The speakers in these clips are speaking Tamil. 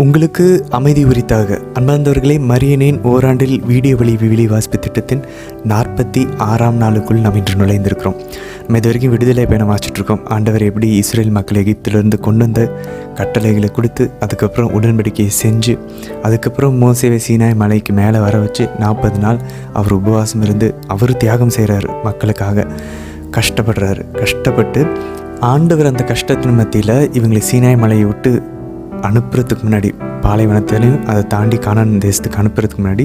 உங்களுக்கு அமைதி உரித்தாக. அன்பார்ந்தவர்களே, மரியனேன் ஓராண்டில் வீடியோ வழி விவிலி வாசிப்பு திட்டத்தின் 46ஆம் நாளுக்குள் நாம் இன்று நுழைந்திருக்கிறோம். நம்ம இது வரைக்கும் விடுதலை பயணம் வாசிச்சிட்ருக்கோம். ஆண்டவர் எப்படி இஸ்ரேல் மக்கள் எகிப்திலிருந்து கொண்டு வந்த கட்டளைகளை கொடுத்து, அதுக்கப்புறம் உடன்படிக்கையை செஞ்சு, அதுக்கப்புறம் மோசேவை சீனாய் மலைக்கு மேலே வர வச்சு 40 நாள் அவர் உபவாசம் இருந்து அவர் தியாகம் செய்கிறார், மக்களுக்காக கஷ்டப்பட்டு ஆண்டவர் அந்த கஷ்டத்தின் மத்தியில் இவங்களை சீனாய் மலையை விட்டு அனுப்புறதுக்கு முன்னாடி, பாலைவனத்திலையும் அதை தாண்டி கானான் தேசத்துக்கு அனுப்புறதுக்கு முன்னாடி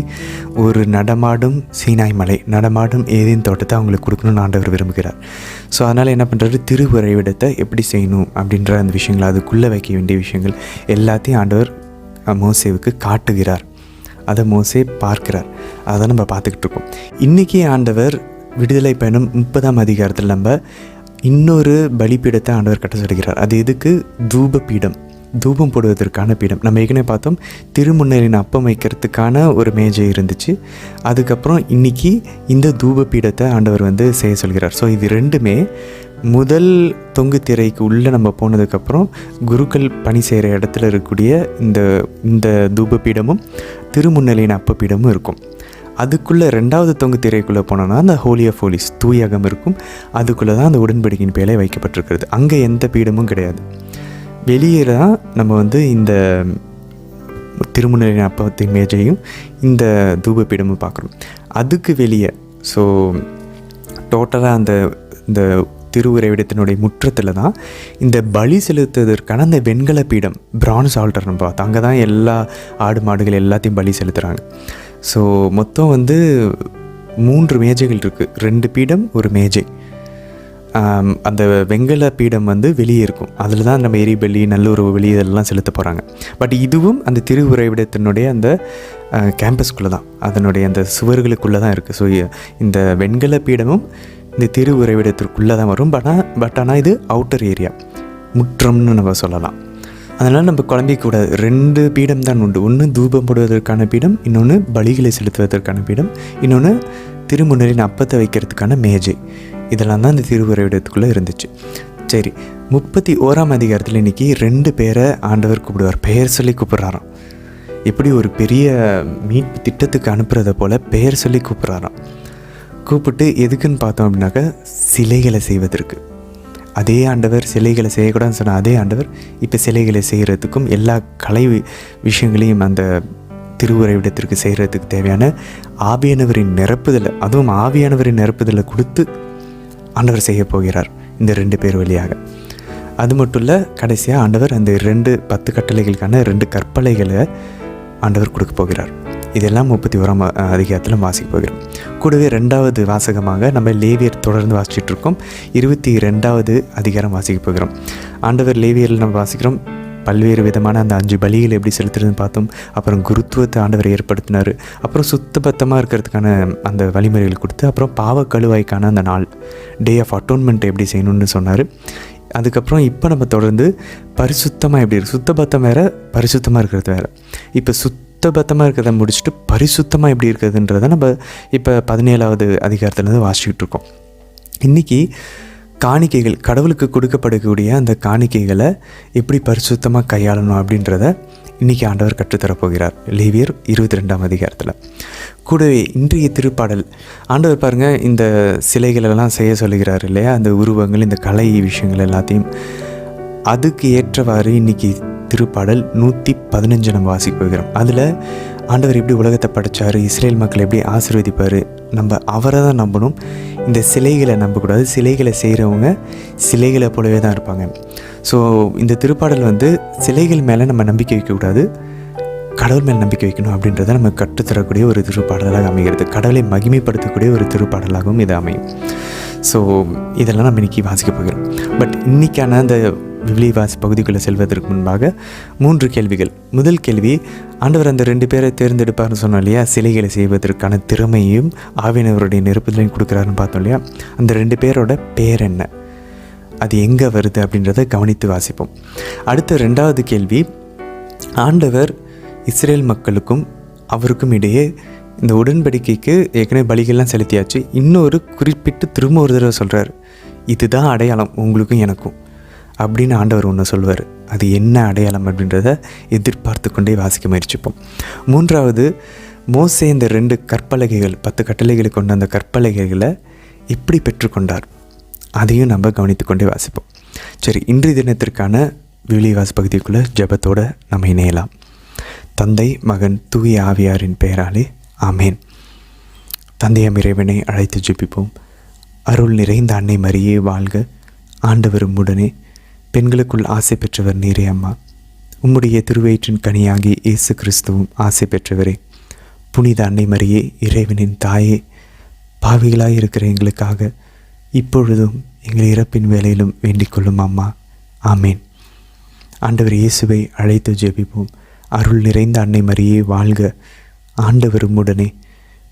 ஒரு நடமாடும் சீனாய் மலை, நடமாடும் ஏதேன் தோட்டத்தை அவங்களுக்கு கொடுக்கணும்னு ஆண்டவர் விரும்புகிறார். ஸோ அதனால் என்ன பண்ணுறாரு, திருவுறைவிடத்தை எப்படி செய்யணும் அப்படின்ற அந்த விஷயங்கள், அதுக்குள்ளே வைக்க வேண்டிய விஷயங்கள் எல்லாத்தையும் ஆண்டவர் மோசேவுக்கு காட்டுகிறார். அதை மோசே பார்க்கிறார். அதை நம்ம பார்த்துக்கிட்டு இருக்கோம். இன்றைக்கி ஆண்டவர் விடுதலை பயணம் 30ஆம் அதிகாரத்தில் நம்ம இன்னொரு பலிப்பீடத்தை ஆண்டவர் கட்ட சொல்கிறார். அது எதுக்கு? தூபபீடம், தூபம் போடுவதற்கான பீடம். நம்ம ஏற்கனவே பார்த்தோம், திருமுன்னலின் அப்பம் வைக்கிறதுக்கான ஒரு மேஜை இருந்துச்சு. அதுக்கப்புறம் இன்றைக்கி இந்த தூப பீடத்தை ஆண்டவர் செய்ய சொல்கிறார். ஸோ இது ரெண்டுமே முதல் தொங்கு திரைக்கு உள்ளே நம்ம போனதுக்கப்புறம் குருக்கள் பணி செய்கிற இடத்துல இருக்கக்கூடிய இந்த தூப பீடமும் திருமுன்னலின் அப்ப பீடமும் இருக்கும். அதுக்குள்ளே 2வது தொங்கு திரைக்குள்ளே போனோன்னா அந்த ஹோலி ஆஃப் ஹோலிஸ், தூயகம் இருக்கும். அதுக்குள்ளே தான் அந்த உடன்படிக்கையின் பேரை வைக்கப்பட்டிருக்கிறது. அங்கே எந்த பீடமும் கிடையாது. வெளியே தான் நம்ம இந்த திருமுன்னலின் அப்பத்தின் மேஜையும் இந்த தூபபீடமும் பார்க்குறோம். அதுக்கு வெளியே, ஸோ டோட்டலாக இந்த திருவுறைவிடத்தினுடைய முற்றத்தில் தான் இந்த பலி செலுத்துவதற்கான அந்த வெண்கல பீடம், பிரான்ஸ் ஆல்டர் நம்ம பார்த்தோம். அங்கே தான் எல்லா ஆடு மாடுகள் எல்லாத்தையும் பலி செலுத்துகிறாங்க. ஸோ மொத்தம் 3 மேஜைகள் இருக்குது. 2 பீடம், ஒரு மேஜை. அந்த வெங்கல பீடம் வெளியே இருக்கும். அதில் தான் நம்ம எரிபலி, நல்லுறவு பலி இதெல்லாம் செலுத்த போகிறாங்க. பட் இதுவும் அந்த திருவுறைவிடத்தினுடைய அந்த கேம்பஸ்குள்ளே தான், அதனுடைய அந்த சுவர்களுக்குள்ளே தான் இருக்குது. ஸோ இந்த வெண்கல பீடமும் இந்த திருவுறைவிடத்திற்குள்ளே தான் வரும். பட் ஆனால் இது அவுட்டர் ஏரியா, முற்றம்னு நம்ம சொல்லலாம். அதனால் நம்ம குழம்பிக்கூடாது. 2 பீடம் தான் உண்டு. ஒன்று தூபம் போடுவதற்கான பீடம், இன்னொன்று பலிகளை செலுத்துவதற்கான பீடம், இன்னொன்று திருமுன்னலின் அப்பத்தை வைக்கிறதுக்கான மேஜை. இதெல்லாம் தான் இந்த திருவுறைவிடத்துக்குள்ளே இருந்துச்சு. சரி, 31ஆம் அதிகாரத்தில் இன்றைக்கி 2 பேரை ஆண்டவர் கூப்பிடுவார். பெயர் சொல்லி கூப்பிட்றாராம். எப்படி ஒரு பெரிய மீட்பு திட்டத்துக்கு அனுப்புறதை போல் பெயர் சொல்லி கூப்பிட்றாராம். கூப்பிட்டு எதுக்குன்னு பார்த்தோம் அப்படின்னாக்கா, சிலைகளை செய்வதற்கு. அதே ஆண்டவர் சிலைகளை செய்யக்கூடாதுன்னு சொன்னால் அதே ஆண்டவர் இப்போ சிலைகளை செய்கிறதுக்கும் எல்லா கலை விஷயங்களையும் அந்த திருவுறைவிடத்திற்கு செய்கிறதுக்கு தேவையான ஆவியானவரின் நிரப்புதலை, அதுவும் ஆவியானவரின் நிரப்புதலை கொடுத்து ஆண்டவர் செய்ய போகிறார் இந்த 2 பேர் வழியாக. அது மட்டும் இல்லை, கடைசியாக ஆண்டவர் அந்த 10 கட்டளைகளுக்கான 2 கற்பலைகளை ஆண்டவர் கொடுக்க போகிறார். இதெல்லாம் 31ஆம் அதிகாரத்தில் வாசிக்க போகிறோம். கூடவே 2வது வாசகமாக நம்ம லேவியர் தொடர்ந்து வாசிச்சுட்ருக்கோம். 22வது அதிகாரம் வாசிக்க போகிறோம். ஆண்டவர் லேவியரில் நம்ம வாசிக்கிறோம். பல்வேறு விதமான அந்த 5 பலிகள் எப்படி செலுத்துறதுன்னு பார்த்தோம். அப்புறம் குருத்துவத்தை ஆண்டவர் ஏற்படுத்தினார். அப்புறம் சுத்தபத்தமாக இருக்கிறதுக்கான அந்த வழிமுறைகள் கொடுத்து, அப்புறம் பாவ கழுவாய்க்கான அந்த நாள், டே ஆஃப் அட்டோன்மெண்ட் எப்படி செய்யணும்னு சொன்னார். அதுக்கப்புறம் இப்போ நம்ம தொடர்ந்து பரிசுத்தமாக எப்படி இருக்குது, சுத்தபத்தம் வேறு, பரிசுத்தமாக இருக்கிறது வேறு. இப்போ சுத்தபத்தமாக இருக்கிறத முடிச்சுட்டு பரிசுத்தமாக எப்படி இருக்கிறதுன்றதை நம்ம இப்போ 17வது அதிகாரத்துலேருந்து வாசிக்கிட்டு இருக்கோம். இன்றைக்கி காணிக்கைகள், கடவுளுக்கு கொடுக்கப்படக்கூடிய அந்த காணிக்கைகளை எப்படி பரிசுத்தமாக கையாளணும் அப்படின்றத இன்றைக்கி ஆண்டவர் கற்றுத்தரப்போகிறார் லேவியர் 22ஆம் அதிகாரத்தில். கூடவே இன்றைய திருப்பாடல் ஆண்டவர் பாருங்கள், இந்த சிலைகளெல்லாம் செய்ய சொல்லுகிறார் இல்லையா, அந்த உருவங்கள், இந்த கலை விஷயங்கள் எல்லாத்தையும். அதுக்கு ஏற்றவாறு இன்றைக்கி திருப்பாடல் 115 நம்ம வாசிக்க போகிறோம். அதில் ஆண்டவர் எப்படி உலகத்தை படைச்சார், இஸ்ரேல் மக்கள் எப்படி ஆசீர்வதிப்பார், நம்ம அவரை தான் நம்பணும். இந்த சிலைகளை நம்பக்கூடாது. சிலைகளை செய்கிறவங்க சிலைகளை போலவே தான் இருப்பாங்க. ஸோ இந்த திருப்பாடல் சிலைகள் மேலே நம்ம நம்பிக்கை வைக்கக்கூடாது, கடவுள் மேலே நம்பிக்கை வைக்கணும் அப்படின்றத நம்ம கற்றுத்தரக்கூடிய ஒரு திருப்பாடலாக அமைகிறது. கடவுளை மகிமைப்படுத்தக்கூடிய ஒரு திருப்பாடலாகவும் இது அமையும். ஸோ இதெல்லாம் நம்ம இன்றைக்கி வாசிக்க போகிறோம். பட் இன்றைக்கான அந்த விவிலி வாசி பகுதிக்குள்ளே செல்வதற்கு முன்பாக 3 கேள்விகள். முதல் கேள்வி, ஆண்டவர் அந்த 2 பேரை தேர்ந்தெடுப்பார்னு சொன்னோம் இல்லையா, சிலைகளை செய்வதற்கான திறமையும் ஆவியானவருடைய நெருப்புதலையும் கொடுக்குறாருன்னு பார்த்தோம் இல்லையா. அந்த 2 பேரோட பேர் என்ன, அது எங்கே வருது அப்படின்றத கவனித்து வாசிப்போம். அடுத்த 2வது கேள்வி, ஆண்டவர் இஸ்ரேல் மக்களுக்கும் அவருக்கும் இடையே இந்த உடன்படிக்கைக்கு ஏற்கனவே பலிகள்லாம் செலுத்தியாச்சு. இன்னொரு குறிப்பிட்டு திரும்ப ஒரு தடவை சொல்கிறார், இதுதான் அடையாளம் உங்களுக்கும் எனக்கும். அப்படின்னு ஆண்டவர் ஒன்று சொல்லுவார். அது என்ன அடையாளம் அப்படின்றத எதிர்பார்த்து கொண்டே வாசிக்க முயற்சிப்போம். மூன்றாவது, மோசே இந்த 2 கற்பலகைகள் 10 கட்டளைகளை கொண்ட அந்த கற்பலகைகளை எப்படி பெற்றுக்கொண்டார், அதையும் நம்ம கவனித்து கொண்டே வாசிப்போம். சரி, இன்றைய தினத்திற்கான விவிலிய பகுதிக்குள்ளே ஜெபத்தோடு நம்ம இணையலாம். தந்தை, மகன், தூய ஆவியாரின் பெயராலே ஆமேன். தந்தையாம் இறைவனை அழைத்து ஜெபிப்போம். அருள் நிறைந்த அன்னை மரியே வாழ்க, ஆண்டவர் உம்முடனே, பெண்களுக்குள் ஆசை பெற்றவர் நீரே அம்மா. உம்முடைய திருவயிற்றின் கனியாகி இயேசு கிறிஸ்துவும் ஆசை பெற்றவரே. புனித அன்னை மரியே, இறைவனின் தாயே, பாவிகளாயிருக்கிற எங்களுக்காக இப்பொழுதும் எங்கள் இறப்பின் வேலையிலும் வேண்டிக் கொள்ளும் அம்மா. ஆமேன். ஆண்டவர் இயேசுவை அழைத்து ஜெபிப்போம். அருள் நிறைந்த அன்னை மரியே வாழ்க, ஆண்டவர் உம்முடனே,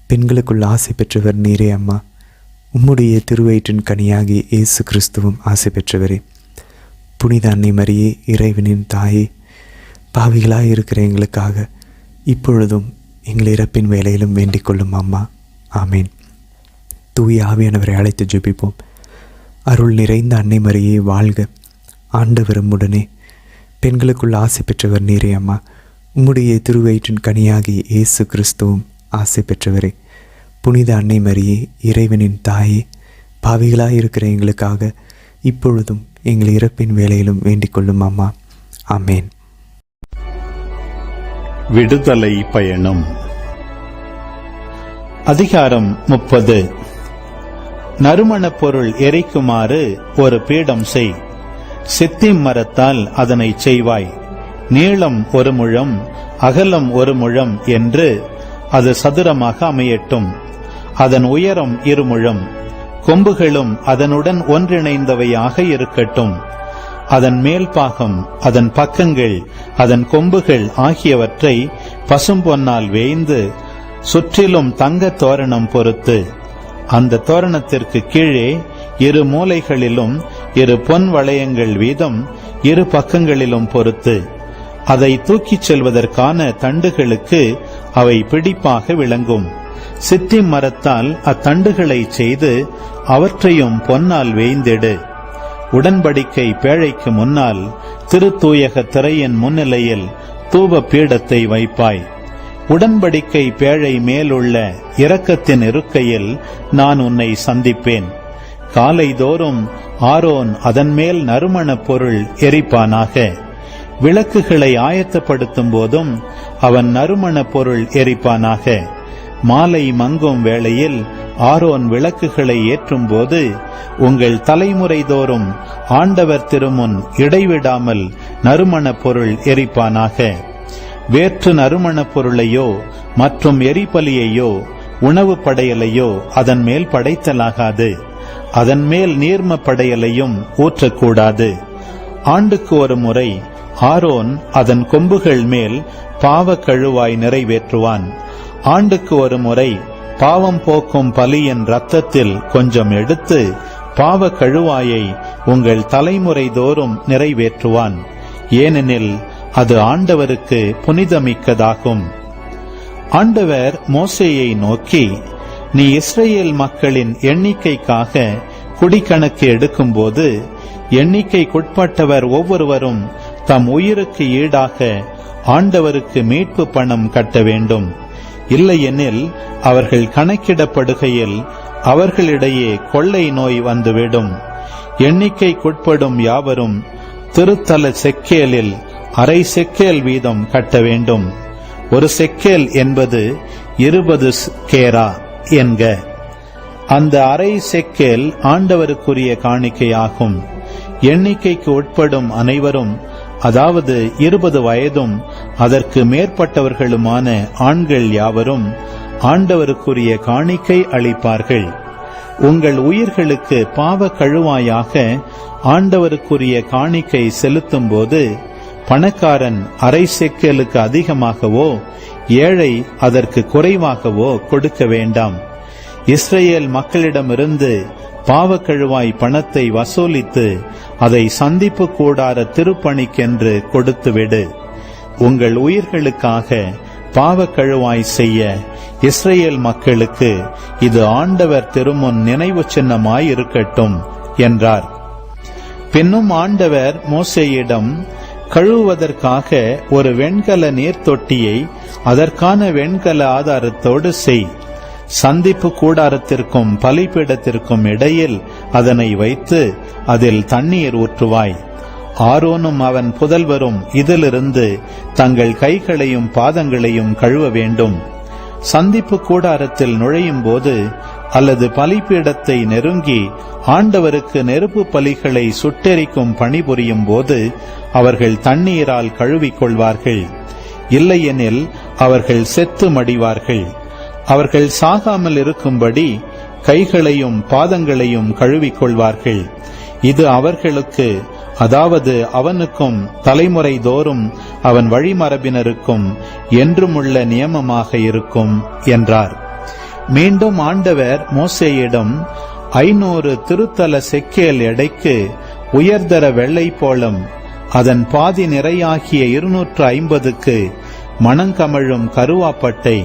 பெண்களுக்குள் ஆசை பெற்றவர் நீரே அம்மா. உம்முடைய திருவயிற்றின் கனியாகி இயேசு கிறிஸ்துவும் ஆசை பெற்றவரே. புனித அன்னை மரியே, இறைவனின் தாயே, பாவிகளாய் இருக்கிற எங்களுக்காக இப்பொழுதும் எங்கள் இறப்பின் வேலையிலும் வேண்டிக் கொள்ளும் அம்மா. ஆமேன். தூய ஆவியானவரை அழைத்து ஜெபிப்போம். அருள் நிறைந்த அன்னை மரியே வாழ்க, ஆண்டவர் உம்முடனே, பெண்களுக்குள் ஆசை பெற்றவர் நீரே அம்மா. உம்முடைய திருவயிற்றின் கனியாகி இயேசு கிறிஸ்துவும் ஆசை பெற்றவரே. புனித அன்னை மரியே, இறைவனின் தாயே, பாவிகளாய் இருக்கிற எங்களுக்காக இப்பொழுதும் எங்கள் இறப்பின் வேலையிலும் வேண்டிக் கொள்ளும் அம்மா. ஆமேன். விடுதலை பயணம். அதிகாரம் 30. நறுமணப் பொருள் எரிக்குமாறு ஒரு பீடம் செய். சித்திம் மரத்தால் அதனை செய்வாய். நீளம் 1 முழம், அகலம் 1 முழம் என்று அது சதுரமாக அமையட்டும். அதன் உயரம் 2 முழம். கொம்புகளும் அதனுடன் ஒன்றிணைந்தவையாக இருக்கட்டும். அதன் மேல் பாகம், அதன் பக்கங்கள், அதன் கொம்புகள் ஆகியவற்றை பசும்பொன்னால் வேய்ந்து சுற்றிலும் தங்க தோரணம் பொருத்து, அந்த தோரணத்திற்கு கீழே 2 மூலைகளிலும் 2 பொன் வளையங்கள் வீதம் 2 பக்கங்களிலும் பொருத்து, அதை தூக்கிச் செல்வதற்கான தண்டுகளுக்கு அவை பிடிப்பாக விளங்கும். சித்திம் மரத்தால் அத்தண்டுகளை செய்து அவற்றையும் பொன்னால் வேய்ந்திடு. உடன்படிக்கை பேழைக்கு முன்னால் திருத்தூயக திரையின் முன்னிலையில் தூப பீடத்தை வைப்பாய். உடன்படிக்கை பேழை மேலுள்ள இரக்கத்தின் இருக்கையில் நான் உன்னை சந்திப்பேன். காலைதோறும் ஆரோன் அதன் மேல் நறுமணப் பொருள் எரிப்பானாக. விளக்குகளை ஆயத்தப்படுத்தும் போதும் அவன் நறுமணப் பொருள் எரிப்பானாக. மாலை மங்கும் வேளையில் ஆரோன் விளக்குகளை ஏற்றும் போது உங்கள் தலைமுறை தோறும் ஆண்டவர் திருமுன் இடைவிடாமல் நறுமணப் பொருள் எரிப்பானாக. வேற்று நறுமணப் பொருளையோ மற்றும் எரிபலியையோ உணவு படையலையோ அதன் மேல் படைத்தலாகாது. அதன் மேல் நீர்ம படையலையும் ஊற்றக்கூடாது. ஆண்டுக்கு 1 முறை ஆரோன் அதன் கொம்புகள் மேல் பாவ கழுவாய் நிறைவேற்றுவான். ஆண்டுக்கு 1 முறை பாவம் போக்கும் பலியின் இரத்தத்தில் கொஞ்சம் எடுத்து பாவ கழுவாயை உங்கள் தலைமுறை தோறும் நிறைவேற்றுவான். ஏனெனில் அது ஆண்டவருக்கு புனிதமிக்கதாகும். ஆண்டவர் மோசேயை நோக்கி, நீ இஸ்ரேல் மக்களின் எண்ணிக்கைக்காக குடிக்கணக்கு எடுக்கும்போது எண்ணிக்கைக்குட்பட்டவர் ஒவ்வொருவரும் தம் உயிருக்கு ஈடாக ஆண்டவருக்கு மீட்பு பணம் கட்ட வேண்டும். இல்லையெனில் அவர்கள் கணக்கிடப்படுகையில் அவர்களிடையே கொள்ளை நோய் வந்துவிடும். எண்ணிக்கைக்குட்படும் யாவரும் திருத்தல செக்கேலில் 1/2 செக்கேல் வீதம் கட்ட வேண்டும். 1 செக்கேல் என்பது 20 கேரா என்க. அந்த 1/2 செக்கேல் ஆண்டவருக்குரிய காணிக்கையாகும். எண்ணிக்கைக்கு உட்படும் அனைவரும், அதாவது 20 வயதும் அதற்கு மேற்பட்டவர்களுமான ஆண்கள் யாவரும் ஆண்டவருக்குரிய காணிக்கை அளிப்பார்கள். உங்கள் உயிர்களுக்கு பாவ கழுவாயாக ஆண்டவருக்குரிய காணிக்கை செலுத்தும் போது பணக்காரன் 1/2 செக்கேலுக்கு அதிகமாகவோ ஏழை அதற்கு குறைவாகவோ கொடுக்க வேண்டாம். இஸ்ரேல் மக்களிடமிருந்து பாவக்கழுவாய் பணத்தை வசூலித்து அதை சந்திப்பு கூடார திருப்பணிக்கென்று கொடுத்துவிடு. உங்கள் உயிர்களுக்காக பாவக்கழுவாய் செய்ய இஸ்ரேல் மக்களுக்கு இது ஆண்டவர் திருமுன் நினைவு சின்னமாய் இருக்கட்டும் என்றார். பின்னும் ஆண்டவர் மோசேயிடம், கழுவுவதற்காக ஒரு வெண்கல நீர் தொட்டியை அதற்கான வெண்கல ஆதாரத்தோடு செய். சந்திப்பு கூடாரத்திற்கும் பலிபீடத்திற்கும் இடையில் அதனை வைத்து அதில் தண்ணீர் ஊற்றுவாய். ஆரோனும் அவன் புதல்வரும் இதிலிருந்து தங்கள் கைகளையும் பாதங்களையும் கழுவ வேண்டும். சந்திப்பு கூடாரத்தில் நுழையும் போது அல்லது பலிபீடத்தை நெருங்கி ஆண்டவருக்கு நெருப்பு பலிகளை சுட்டெரிக்கும் பணிபுரியும் போது அவர்கள் தண்ணீரால் கழுவிக்கொள்வார்கள். இல்லையெனில் அவர்கள் செத்து மடிவார்கள். அவர்கள் சாகாமல் இருக்கும்படி கைகளையும் பாதங்களையும் கழுவிக்கொள்வார்கள். இது அவர்களுக்கு, அதாவது அவனுக்கும் தலைமுறை தோறும் அவன் வழிமரபினருக்கும் என்றுமுள்ள நியமமாக இருக்கும் என்றார். மீண்டும் ஆண்டவர் மோசேயிடம், 500 திருத்தல செக்கேல் எடைக்கு உயர்தர வெள்ளை போலம், அதன் பாதி நிறையாகிய 250க்கு மணங்கமழும் கருவாப்பட்டை,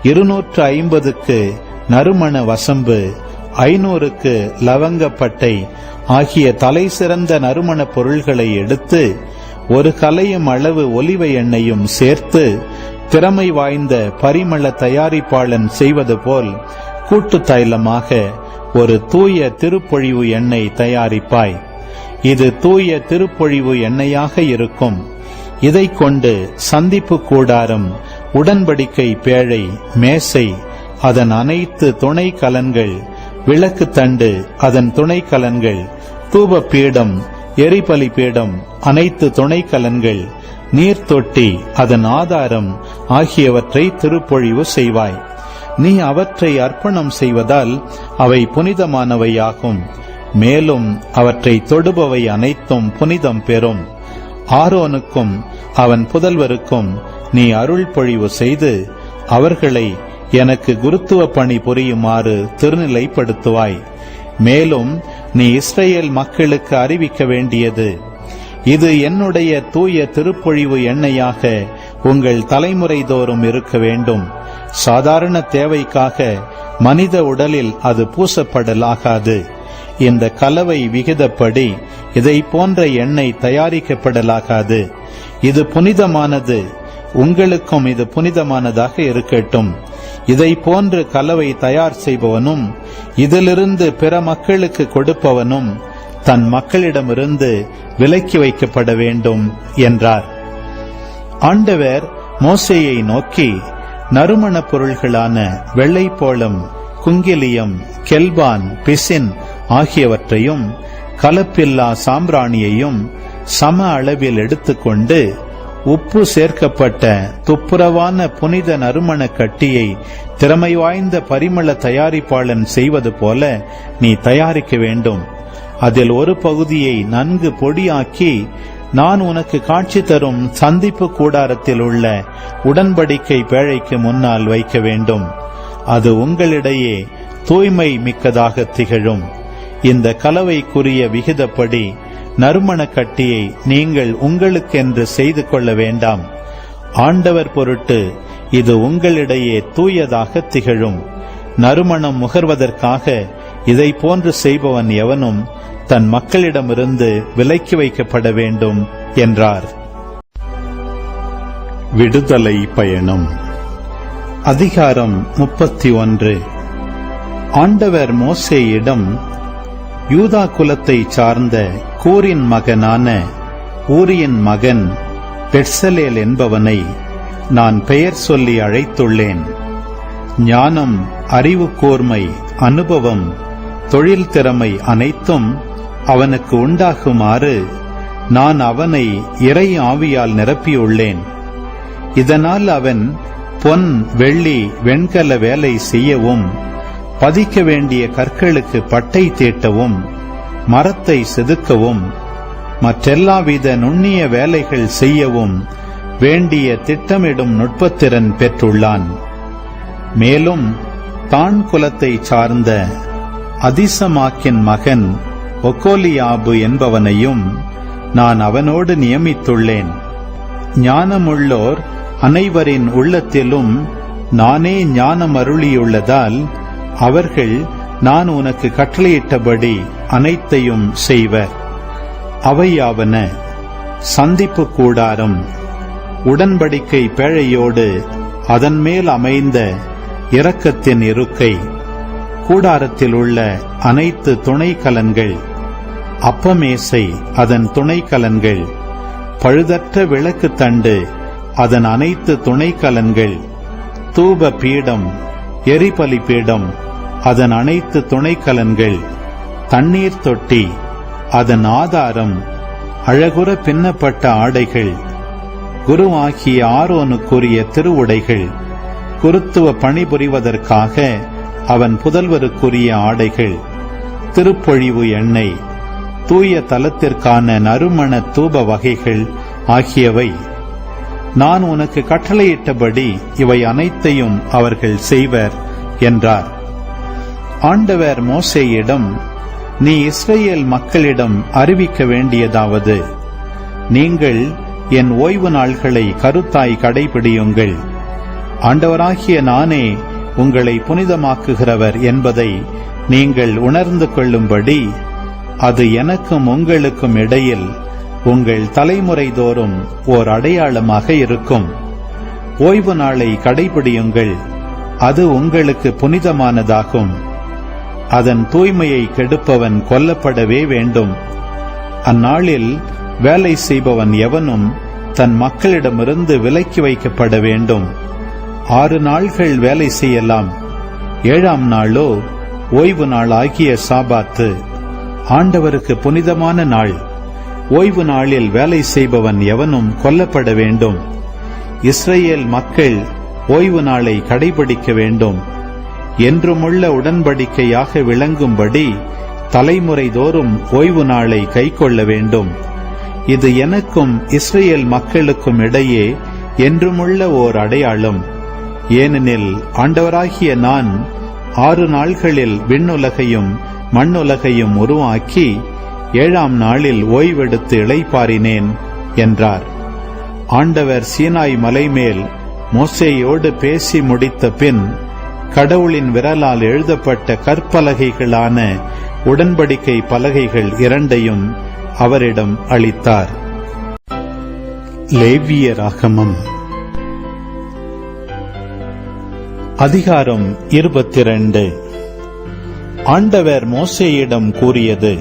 250க்கு நறுமண வசம்பு, 500க்கு லவங்கப்பட்டை ஆகிய தலை சிறந்த நறுமண பொருள்களை எடுத்து 1 கலையும் அளவு ஒலிவ எண்ணெயும் சேர்த்து, திறமை வாய்ந்த பரிமள தயாரிப்பாளன் செய்வது போல் கூட்டு தைலமாக ஒரு தூய திருப்பொழிவு எண்ணெய் தயாரிப்பாய். இது தூய திருப்பொழிவு எண்ணெயாக இருக்கும். இதை கொண்டு சந்திப்பு கூடாரம், உடன்படிக்கை பேழை, மேசை, அதன் அனைத்து துணை கலன்கள், விளக்கு தண்டு, அதன் துணை கலன்கள், தூப பீடம், எரிபலி பீடம், அனைத்து துணை கலன்கள், நீர்த்தொட்டி, அதன் ஆதாரம் ஆகியவற்றை திருப்பொழிவு செய்வாய். நீ அவற்றை அர்ப்பணம் செய்வதால் அவை புனிதமானவையாகும். மேலும் அவற்றை தொடுபவை அனைத்தும் புனிதம் பெறும். ஆரோனுக்கும் அவன் புதல்வருக்கும் நீ அருள் பொழிவு செய்து அவர்களை எனக்கு குருத்துவ பணி புரியுமாறு திருநிலைப்படுத்துவாய். மேலும் நீ இஸ்ரேல் மக்களுக்கு அறிவிக்க வேண்டியது, இது என்னுடைய தூய திருப்பொழிவு எண்ணெயாக உங்கள் தலைமுறை தோறும் இருக்க வேண்டும். சாதாரண தேவைக்காக மனித உடலில் அது பூசப்படலாகாது. இந்த கலவை விகிதப்படி இதை போன்ற எண்ணெய் தயாரிக்கப்படலாகாது. இது புனிதமானது, உங்களுக்கும் இது புனிதமானதாக இருக்கட்டும். இதை போன்று கலவை தயார் செய்பவனும் இதிலிருந்து பிற மக்களுக்கு கொடுப்பவனும் தன் மக்களிடமிருந்து விலக்கி வைக்கப்பட வேண்டும் என்றார். ஆண்டவர் மோசேயை நோக்கி, நறுமண பொருள்களான வெள்ளைப்போளம், குங்கிலியம், கெல்பான், பிசின் ஆகியவற்றையும் கலப்பில்லா சாம்பிராணியையும் சம அளவில் எடுத்துக்கொண்டு உப்பு சேர்க்கப்பட்ட துப்புரவான புனித நறுமண கட்டியை திறமை வாய்ந்த பரிமள தயாரிப்பாளன் செய்வது போல நீ தயாரிக்க வேண்டும். அதில் ஒரு பகுதியை நன்கு பொடியாக்கி நான் உனக்கு காட்சி தரும் சந்திப்பு கூடாரத்தில் உள்ள உடன்படிக்கை பேழைக்கு முன்னால் வைக்க வேண்டும். அது உங்களிடையே தூய்மை மிக்கதாக திகழும். இந்த கலவைக்குரிய விகிதப்படி நறுமண கட்டியை நீங்கள் உங்களுக்கென்று செய்து கொள்ள வேண்டாம். ஆண்டவர் பொருட்டு இது உங்களிடையே தூயதாக திகழும். நறுமணம் முகர்வதற்காக இதை போன்று செய்பவன் எவனும் தன் மக்களிடமிருந்து விலக்கி வைக்கப்பட வேண்டும் என்றார். விடுதலை பயணம். அதிகாரம் 31. ஆண்டவர் மோசேயிடம், யூதா குலத்தை சார்ந்த கூரின் மகனான ஊரியின் மகன் பெட்சலேல் என்பவனை நான் பெயர் சொல்லி அழைத்துள்ளேன். ஞானம், அறிவு கூர்மை, அனுபவம், தொழில் திறமை அனைத்தும் அவனுக்கு உண்டாகுமாறு நான் அவனை இறை ஆவியால் நிரப்பியுள்ளேன். இதனால் அவன் பொன், வெள்ளி, வெண்கல வேலை செய்யவும், பதிக்க வேண்டிய கற்களுக்கு பட்டை தீட்டவும், மரத்தை செதுக்கவும், மற்றெல்லாவித நுண்ணிய வேலைகள் செய்யவும் வேண்டிய திட்டமிடும் நுட்பத்திறன் பெற்றுள்ளான். மேலும் தான் குலத்தை சார்ந்த அதிசமாக்கின் மகன் ஒகோலியாபு என்பவனையும் நான் அவனோடு நியமித்துள்ளேன். ஞானமுள்ளோர் அனைவரின் உள்ளத்திலும் நானே ஞானம் அருளியுள்ளதால் அவர்கள் நான் உனக்கு கட்டளையிட்டபடி அனைத்தையும் செய்வர். அவையாவன: சந்திப்பு கூடாரம், உடன்படிக்கை பேழையோடு அதன் மேல் அமைந்த இரக்கத்தின் இருக்கை, கூடாரத்தில் உள்ள அனைத்து துணைக்கலன்கள், அப்பமேசை அதன் துணைக்கலன்கள், பழுதற்ற விளக்கு தண்டு அதன் அனைத்து துணைக்கலன்கள், தூப பீடம், எரிபலி பீடம் அதன் அனைத்து துணைக்கலன்கள், தண்ணீர் தொட்டி அதன் ஆதாரம், அழகுற பின்னப்பட்ட ஆடைகள், குருவாகிய ஆரோனுக்குரிய திருவுடைகள், குருத்துவ பணிபுரிவதற்காக அவன் புதல்வருக்குரிய ஆடைகள், திருப்பொழிவு எண்ணெய், தூய தலத்திற்கான நறுமண தூப வகைகள் ஆகியவை. நான் உனக்கு கட்டளையிட்டபடி இவை அனைத்தையும் அவர்கள் செய்வர் என்றார். ஆண்டவர் மோசேயிடம், நீ இஸ்ரவேல் மக்களிடம் அறிவிக்க வேண்டியதாவது: நீங்கள் என் ஓய்வு நாள்களை கருத்தாய் கடைபிடியுங்கள். ஆண்டவராகிய நானே உங்களை புனிதமாக்குகிறவர் என்பதை நீங்கள் உணர்ந்து கொள்ளும்படி அது எனக்கும் உங்களுக்கும் இடையில் உங்கள் தலைமுறை தோறும் ஓர் அடையாளமாக இருக்கும். ஓய்வு நாளை கடைபிடியுங்கள், அது உங்களுக்கு புனிதமானதாகும். அதன் தூய்மையை கெடுப்பவன் கொல்லப்படவே வேண்டும். அந்நாளில் வேலை செய்பவன் எவனும் தன் மக்களிடமிருந்து விலக்கி வைக்கப்பட வேண்டும். 6 நாள்கள் வேலை செய்யலாம், 7ஆம் நாளோ ஓய்வு நாள் ஆகிய சாபாத்து, ஆண்டவருக்கு புனிதமான நாள். ஓய்வு நாளில் வேலை செய்பவன் எவனும் கொல்லப்பட வேண்டும். இஸ்ரவேல் மக்கள் ஓய்வு நாளை கடைபிடிக்க வேண்டும். என்றுமுள்ள உடன்படிக்கையாக விளங்கும்படி தலைமுறை தோறும் ஓய்வு நாளை கைக்கொள்ள வேண்டும். இது எனக்கும் இஸ்ரவேல் மக்களுக்கும் இடையே என்றுமுள்ள ஓர் அடையாளம். ஏனெனில் ஆண்டவராகிய நான் 6 நாள்களில் விண்ணுலகையும் மண்ணுலகையும் உருவாக்கி 7ஆம் நாளில் ஓய்வெடுத்து இளைப்பாறினேன் என்றார். ஆண்டவர் சீனாய் மலைமேல் மோசேயோடு பேசி முடித்த பின் கடவுளின் விரலால் எழுதப்பட்ட கற்பலகைகளான உடன்படிக்கை பலகைகள் 2ஐயும் அவரிடம் அளித்தார். லேவியராகமம் அதிகாரம் 22. ஆண்டவர் மோசேயிடம் கூறியது: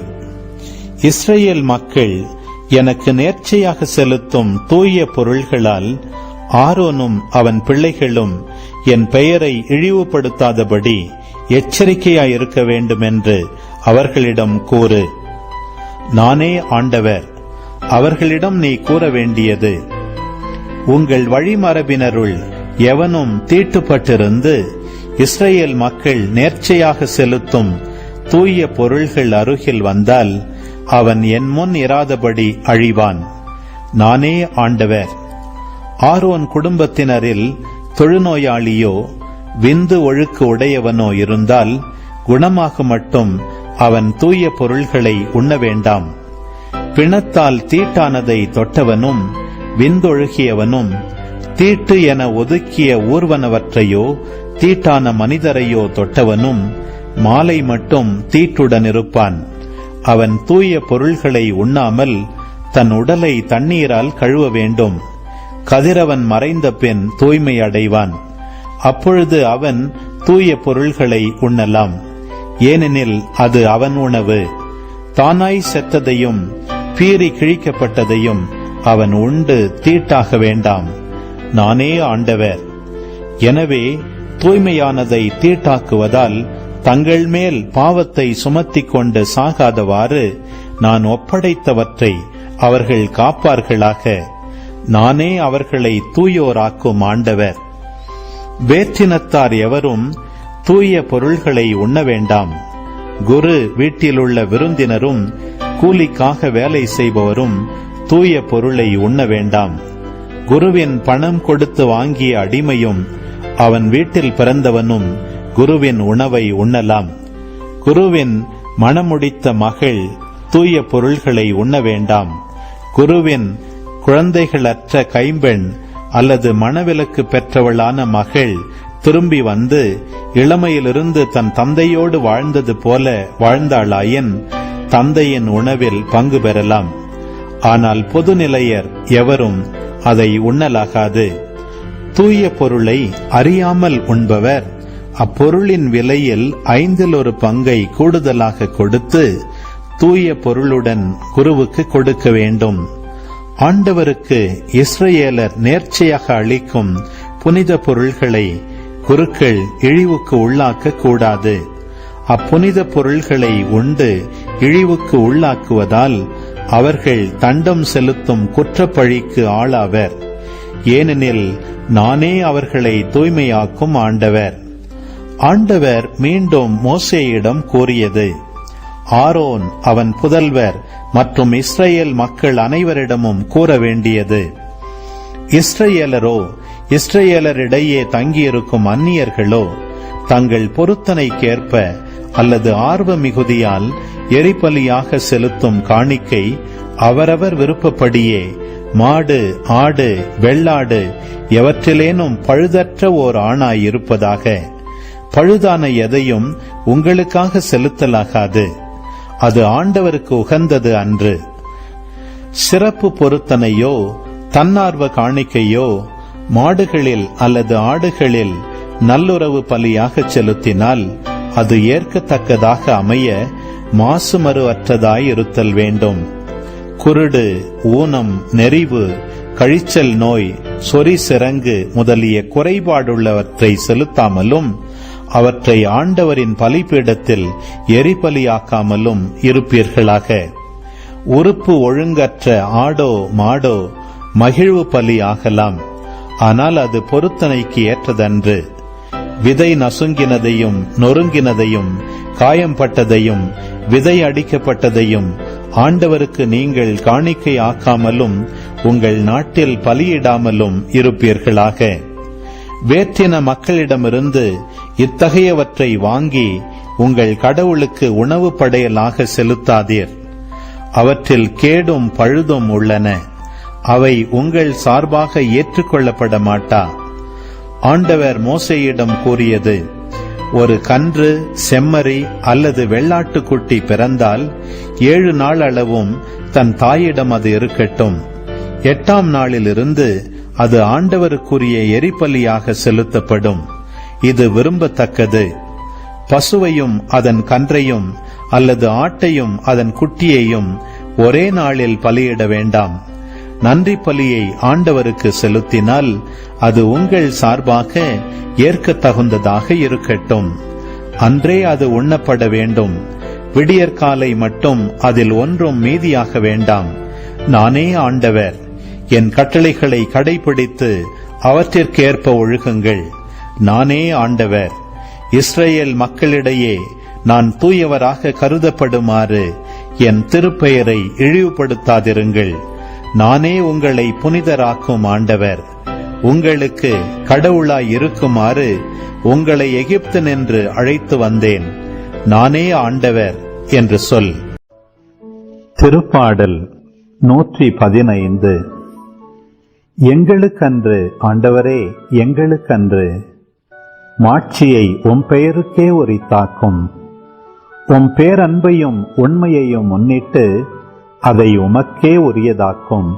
இஸ்ரவேல் மக்கள் எனக்கு நேர்ச்சையாக செலுத்தும் தூய பொருள்களால் ஆரோனும் அவன் பிள்ளைகளும் என் பெயரை இழிவுபடுத்தாதபடி எச்சரிக்கையாயிருக்க வேண்டும் என்று அவர்களிடம் கூறு. நானே ஆண்டவர். அவர்களிடம் நீ கூற வேண்டியது: உங்கள் வழிமரபினருள் எவனும் தீட்டுப்பட்டிருந்து இஸ்ரவேல் மக்கள் நேர்ச்சையாக செலுத்தும் தூய பொருள்கள் அருகில் வந்தால் அவன் என் முன் இராதபடி அழிவான். நானே ஆண்டவர். ஆரோன் குடும்பத்தினரில் தொழுநோயாளியோ விந்து ஒழுக்கு உடையவனோ இருந்தால் குணமாக மட்டும் அவன் தூய பொருள்களை உண்ண வேண்டாம். பிணத்தால் தீட்டானதை தொட்டவனும் விந்தொழுகியவனும் தீட்டு என ஒதுக்கிய ஊர்வனவற்றையோ தீட்டான மனிதரையோ தொட்டவனும் மாலை மட்டும் தீட்டுடன் இருப்பான். அவன் தூய பொருள்களை உண்ணாமல் தன் உடலை தண்ணீரால் கழுவ வேண்டும். கதிரவன் மறைந்த பின் தூய்மை அடைவான். அப்பொழுது அவன் தூய பொருள்களை உண்ணலாம். ஏனெனில் அது அவன் உணவு. தானாய் செத்ததையும் பீறி கிழிக்கப்பட்டதையும் அவன் உண்டு தீட்டாக வேண்டாம். நானே ஆண்டவர். எனவே தூய்மையானதை தீட்டாக்குவதால் தங்கள் மேல் பாவத்தை சுமத்திக் கொண்டு சாகாதவாறு நான் ஒப்படைத்தவற்றை அவர்கள் காப்பார்களாக. நானே அவர்களை தூயோராக்கும் ஆண்டவர். வேற்றினத்தார் எவரும் தூய பொருள்களை உண்ண வேண்டாம். குரு வீட்டிலுள்ள விருந்தினரும் கூலிக்காக வேலை செய்பவரும் தூய பொருளை உண்ண வேண்டாம். குருவின் பணம் கொடுத்து வாங்கிய அடிமையும் அவன் வீட்டில் பிறந்தவனும் குருவின் உணவை உண்ணலாம். குருவின் மணமுடித்த மகள் தூய பொருள்களை உண்ண வேண்டாம். குருவின் குழந்தைகளற்ற கைம்பெண் அல்லது மணவிலக்கு பெற்றவளான மகள் திரும்பி வந்து இளமையிலிருந்து தன் தந்தையோடு வாழ்ந்தது போல வாழ்ந்தாளாயின் தந்தையின் உணவில் பங்கு பெறலாம். ஆனால் பொதுநிலையர் எவரும் அதை உண்ணலாகாது. தூய பொருளை அறியாமல் உண்பவர் அப்பொருளின் விலையில் 1/5 பங்கை கூடுதலாக கொடுத்து தூய பொருளுடன் குருவுக்கு கொடுக்க வேண்டும். ஆண்டவருக்கு இஸ்ரவேலர் நேர்ச்சையாக அளிக்கும் புனித பொருள்களை குருக்கள் இழிவுக்கு உள்ளாக்க கூடாது. அப்புனித பொருள்களை உண்டு இழிவுக்கு உள்ளாக்குவதால் அவர்கள் தண்டம் செலுத்தும் குற்றப்பழிக்கு ஆளாவர். ஏனெனில் நானே அவர்களை தூய்மையாக்கும் ஆண்டவர். ஆண்டவர் மீண்டும் மோசேயிடம் கூறியது: ஆரோன், அவன் புதல்வர் மற்றும் இஸ்ரவேல் மக்கள் அனைவரிடமும் கூற வேண்டியது: இஸ்ரவேலரோ இஸ்ரவேலரிடையே தங்கியிருக்கும் அந்நியர்களோ தங்கள் பொருத்தனைக்கேற்ப அல்லது ஆர்வ மிகுதியால் எரிபலியாக செலுத்தும் காணிக்கை அவரவர் விருப்பப்படியே மாடு, ஆடு, வெள்ளாடு எவற்றிலேனும் பழுதற்ற ஓர் ஆணாயிருப்பதாக. பழுதான எதையும் உங்களுக்காக செலுத்தலாகாது. அது ஆண்டவருக்கு உகந்தது அன்று. சிறப்பு பொருத்தனையோ தன்னார்வ காணிக்கையோ மாடுகளில் அல்லது ஆடுகளில் நல்லுறவு பலியாக செலுத்தினால் அது ஏற்கத்தக்கதாக அமைய மாசுமறு அற்றதாய் இருத்தல் வேண்டும். குருடு, ஊனம், நெறிவு, கழிச்சல் நோய், சொறி சிரங்கு முதலிய குறைபாடுள்ளவற்றை செலுத்தாமலும் அவற்றை ஆண்டவரின் பலிபீடத்தில் எரிபலியாக்காமலும் இருப்பீர்களாக. உறுப்பு ஒழுங்கற்ற ஆடோ மாடோ மகிழ்வு பலி ஆகலாம், ஆனால் அது பொருத்தனைக்கு ஏற்றதன்று. விதை நசுங்கினதையும் நொறுங்கினதையும் காயம்பட்டதையும் விதை அடிக்கப்பட்டதையும் ஆண்டவருக்கு நீங்கள் காணிக்கை ஆக்காமலும் உங்கள் நாட்டில் பலியிடாமலும் இருப்பீர்களாக. வேற்றின மக்களிடமிருந்து இத்தகையவற்றை வாங்கி உங்கள் கடவுளுக்கு உணவு படையலாக செலுத்தாதீர். அவற்றில் கேடும் பழுதும் உள்ளன. அவை உங்கள் சார்பாக ஏற்றுக்கொள்ளப்பட மாட்டா. ஆண்டவர் மோசேயிடம் கூறியது: ஒரு கன்று, செம்மறி அல்லது வெள்ளாட்டுக்குட்டி பிறந்தால் 7 நாள் அளவும் தன் தாயிடம் அது இருக்கட்டும். 8ஆம் நாளிலிருந்து அது ஆண்டவருக்குரிய எரிபலியாக செலுத்தப்படும். இது விரும்பத்தக்கது. பசுவையும் அதன் கன்றையும் அல்லது ஆட்டையும் அதன் குட்டியையும் ஒரே நாளில் பலியிட வேண்டாம். நன்றி பலியை ஆண்டவருக்கு செலுத்தினால் அது உங்கள் சார்பாக ஏற்கத்தகுந்ததாக இருக்கட்டும். அன்றே அது உண்ணப்பட வேண்டும். விடியற்காலை மட்டும் அதில் ஒன்றும் மீதியாக வேண்டாம். நானே ஆண்டவர். என் கட்டளைகளை கடைபிடித்து அவற்றிற்கேற்ப ஒழுகுங்கள். நானே ஆண்டவர். இஸ்ரவேல் மக்களிடையே நான் தூயவராக கருதப்படுமாறு என் திருப்பெயரை இழிவுபடுத்தாதிருங்கள். நானே உங்களை புனிதராக்கும் ஆண்டவர். உங்களுக்கு கடவுளாய் இருக்குமாறு உங்களை எகிப்தினின்று அழைத்து வந்தேன். நானே ஆண்டவர் என்று சொல். திருப்பாடல் 115. எங்களுக்கன்று ஆண்டவரே, எங்களுக்கன்று மாட்சியை உம் பெயருக்கே உரித்தாக்கும். உம் பேரன்பையும் உண்மையையும் முன்னிட்டு அதை உமக்கே உரியதாக்கும்.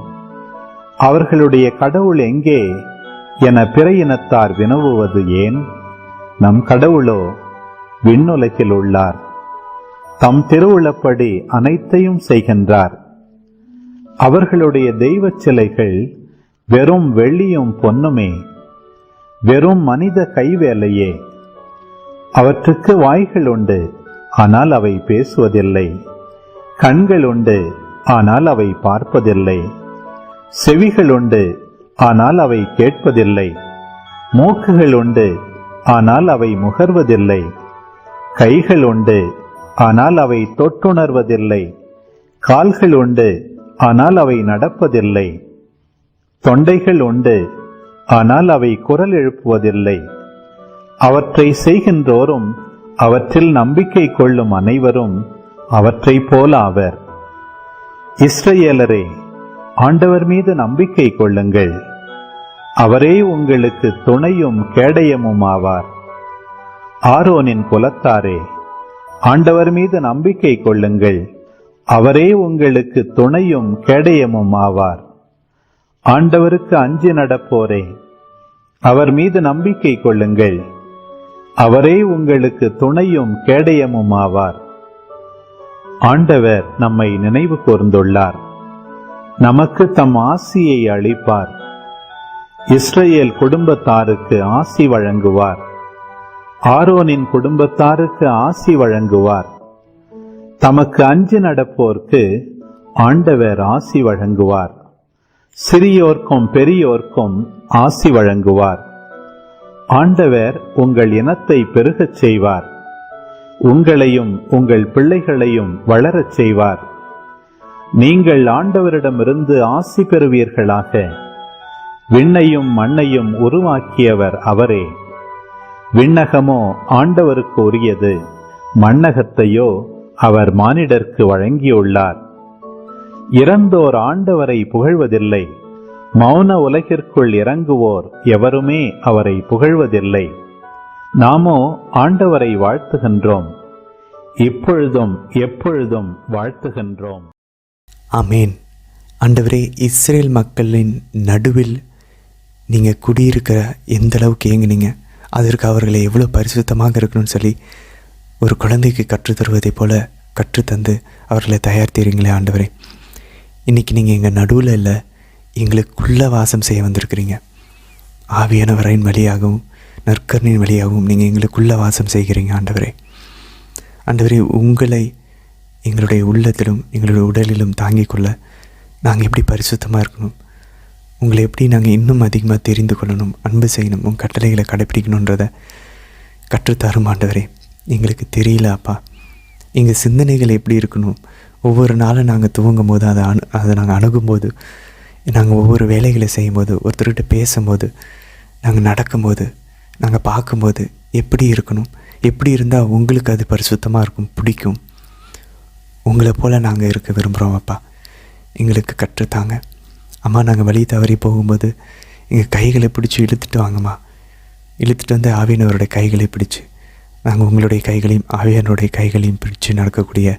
அவர்களுடைய கடவுள் எங்கே என பிற இனத்தார் வினவுவது ஏன்? நம் கடவுளோ விண்ணுலகில் உள்ளார். தம் திருவுளப்படி அனைத்தையும் செய்கின்றார். அவர்களுடைய தெய்வச் சிலைகள் வெறும் வெள்ளியும் பொன்னுமே, வெறும் மனித கைவேலையே. அவற்றுக்கு வாய்கள் உண்டு, ஆனால் அவை பேசுவதில்லை. கண்கள் உண்டு, ஆனால் அவை பார்ப்பதில்லை. செவிகள் உண்டு, ஆனால் அவை கேட்பதில்லை. மூக்குகள் உண்டு, ஆனால் அவை முகர்வதில்லை. கைகள் உண்டு, ஆனால் அவை தொட்டுணர்வதில்லை. கால்கள் உண்டு, ஆனால் அவை நடப்பதில்லை. தொண்டைகள் உண்டு, ஆனால் அவை குரல் எழுப்புவதில்லை. அவற்றை செய்கின்றோரும் அவற்றில் நம்பிக்கை கொள்ளும் அனைவரும் அவற்றை போல ஆவர். இஸ்ரவேலரே, ஆண்டவர் மீது நம்பிக்கை கொள்ளுங்கள். அவரே உங்களுக்கு துணையும் கேடயமும் ஆவார். ஆரோனின் குலத்தாரே, ஆண்டவர் மீது நம்பிக்கை கொள்ளுங்கள். அவரே உங்களுக்கு துணையும் கேடயமும் ஆவார். ஆண்டவருக்கு அஞ்சி நடப்போரே, அவர் மீது நம்பிக்கை கொள்ளுங்கள். அவரே உங்களுக்கு துணையும் கேடயமும் ஆவார். ஆண்டவர் நம்மை நினைவு கூர்ந்துள்ளார். நமக்கு தம் ஆசியை அளிப்பார். இஸ்ரவேல் குடும்பத்தாருக்கு ஆசி வழங்குவார். ஆரோனின் குடும்பத்தாருக்கு ஆசி வழங்குவார். தமக்கு அஞ்சி நடப்போர்க்கு ஆண்டவர் ஆசி வழங்குவார். சிறியோர்க்கும் பெரியோர்க்கும் ஆசி வழங்குவார். ஆண்டவர் உங்கள் இனத்தை பெருகச் செய்வார். உங்களையும் உங்கள் பிள்ளைகளையும் வளரச் செய்வார். நீங்கள் ஆண்டவரிடமிருந்து ஆசி பெறுவீர்களாக. விண்ணையும் மண்ணையும் உருவாக்கியவர் அவரே. விண்ணகமோ ஆண்டவருக்கு உரியது, மண்ணகத்தையோ அவர் மானிடர்க்கு வழங்கியுள்ளார். இறந்தோர் ஆண்டவரை புகழ்வதில்லை. மௌன உலகிற்குள் இறங்குவோர் எவருமே அவரை புகழ்வதில்லை. நாமோ ஆண்டவரை வாழ்த்துகின்றோம், இப்பொழுதும் எப்பொழுதும் வாழ்த்துகின்றோம். ஆமேன். ஆண்டவரே, இஸ்ரேல் மக்களின் நடுவில் நீங்கள் குடியிருக்கிற எந்த அளவுக்கு ஏங்குனீங்க, அதற்கு அவர்களை எவ்வளோ பரிசுத்தமாக இருக்கணும்னு சொல்லி ஒரு குழந்தைக்கு கற்றுத்தருவதை போல கற்றுத்தந்து அவர்களை தயார்த்தீங்களே ஆண்டவரே. இன்றைக்கி நீங்கள் எங்கள் நடுவில் இல்லை, எங்களுக்குள்ளே வாசம் செய்ய வந்திருக்கிறீங்க. ஆவியானவரின் வழியாகவும் நற்கரணின் வழியாகவும் நீங்கள் எங்களுக்குள்ளே வாசம் செய்கிறீங்க ஆண்டவரே. ஆண்டவரே, உங்களை எங்களுடைய உள்ளத்திலும் எங்களுடைய உடலிலும் தாங்கிக் கொள்ள நாங்கள் எப்படி பரிசுத்தமாக இருக்கணும், உங்களை எப்படி நாங்கள் இன்னும் அதிகமாக தெரிந்து கொள்ளணும், அன்பு செய்யணும், உங்கள் கட்டளைகளை கடைப்பிடிக்கணுன்றதை கற்றுத்தரும் ஆண்டவரே. எங்களுக்கு தெரியல அப்பா. எங்கள் சிந்தனைகள் எப்படி இருக்கணும், ஒவ்வொரு நாளும் நாங்கள் துவங்கும் போது அதை நாங்கள் அணுகும்போது, நாங்கள் ஒவ்வொரு வேலைகளை செய்யும்போது, ஒருத்தர்கிட்ட பேசும்போது, நாங்கள் நடக்கும்போது, நாங்கள் பார்க்கும்போது எப்படி இருக்கணும், எப்படி இருந்தால் உங்களுக்கு அது பரிசுத்தமாக இருக்கும், பிடிக்கும், உங்களை போல் நாங்கள் இருக்க விரும்புகிறோம் அப்பா. எங்களுக்கு கற்றுத்தாங்க அம்மா. நாங்கள் வழி தவறி போகும்போது எங்கள் கைகளை பிடிச்சி இழுத்துட்டு வாங்கம்மா. இழுத்துட்டு வந்து ஆவியானவருடைய கைகளை பிடிச்சி நாங்கள் உங்களுடைய கைகளையும் ஆவியானவருடைய கைகளையும் பிடிச்சு நடக்கக்கூடிய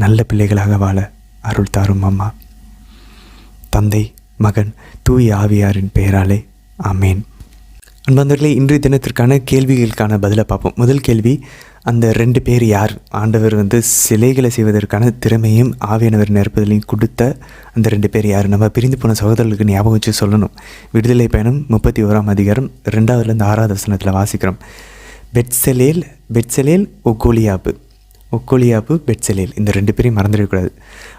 நல்ல பிள்ளைகளாக வாழ அருள் தாரும் அம்மா. தந்தை, மகன், தூய ஆவியாரின் பெயராலே ஆமேன். அன்பர்களே, இன்றைய தினத்திற்கான கேள்விகளுக்கான பதிலை பார்ப்போம். முதல் கேள்வி, அந்த 2 பேர் யார்? ஆண்டவர் சிலைகளை செய்வதற்கான திறமையும் ஆவியானவர் நிரப்புதலையும் கொடுத்த அந்த 2 பேர் யார்? நம்ம பிரிந்து போன சகோதரர்களுக்கு ஞாபகம் வச்சு சொல்லணும். விடுதலை பயணம் 31ஆம் அதிகாரம் 2வது 6வது வசனத்தில் வாசிக்கிறோம். பெட்சலேல் ஒக்கோலியாபு பெட்சலேல், இந்த 2 பேரையும் மறந்துடக்கூடாது.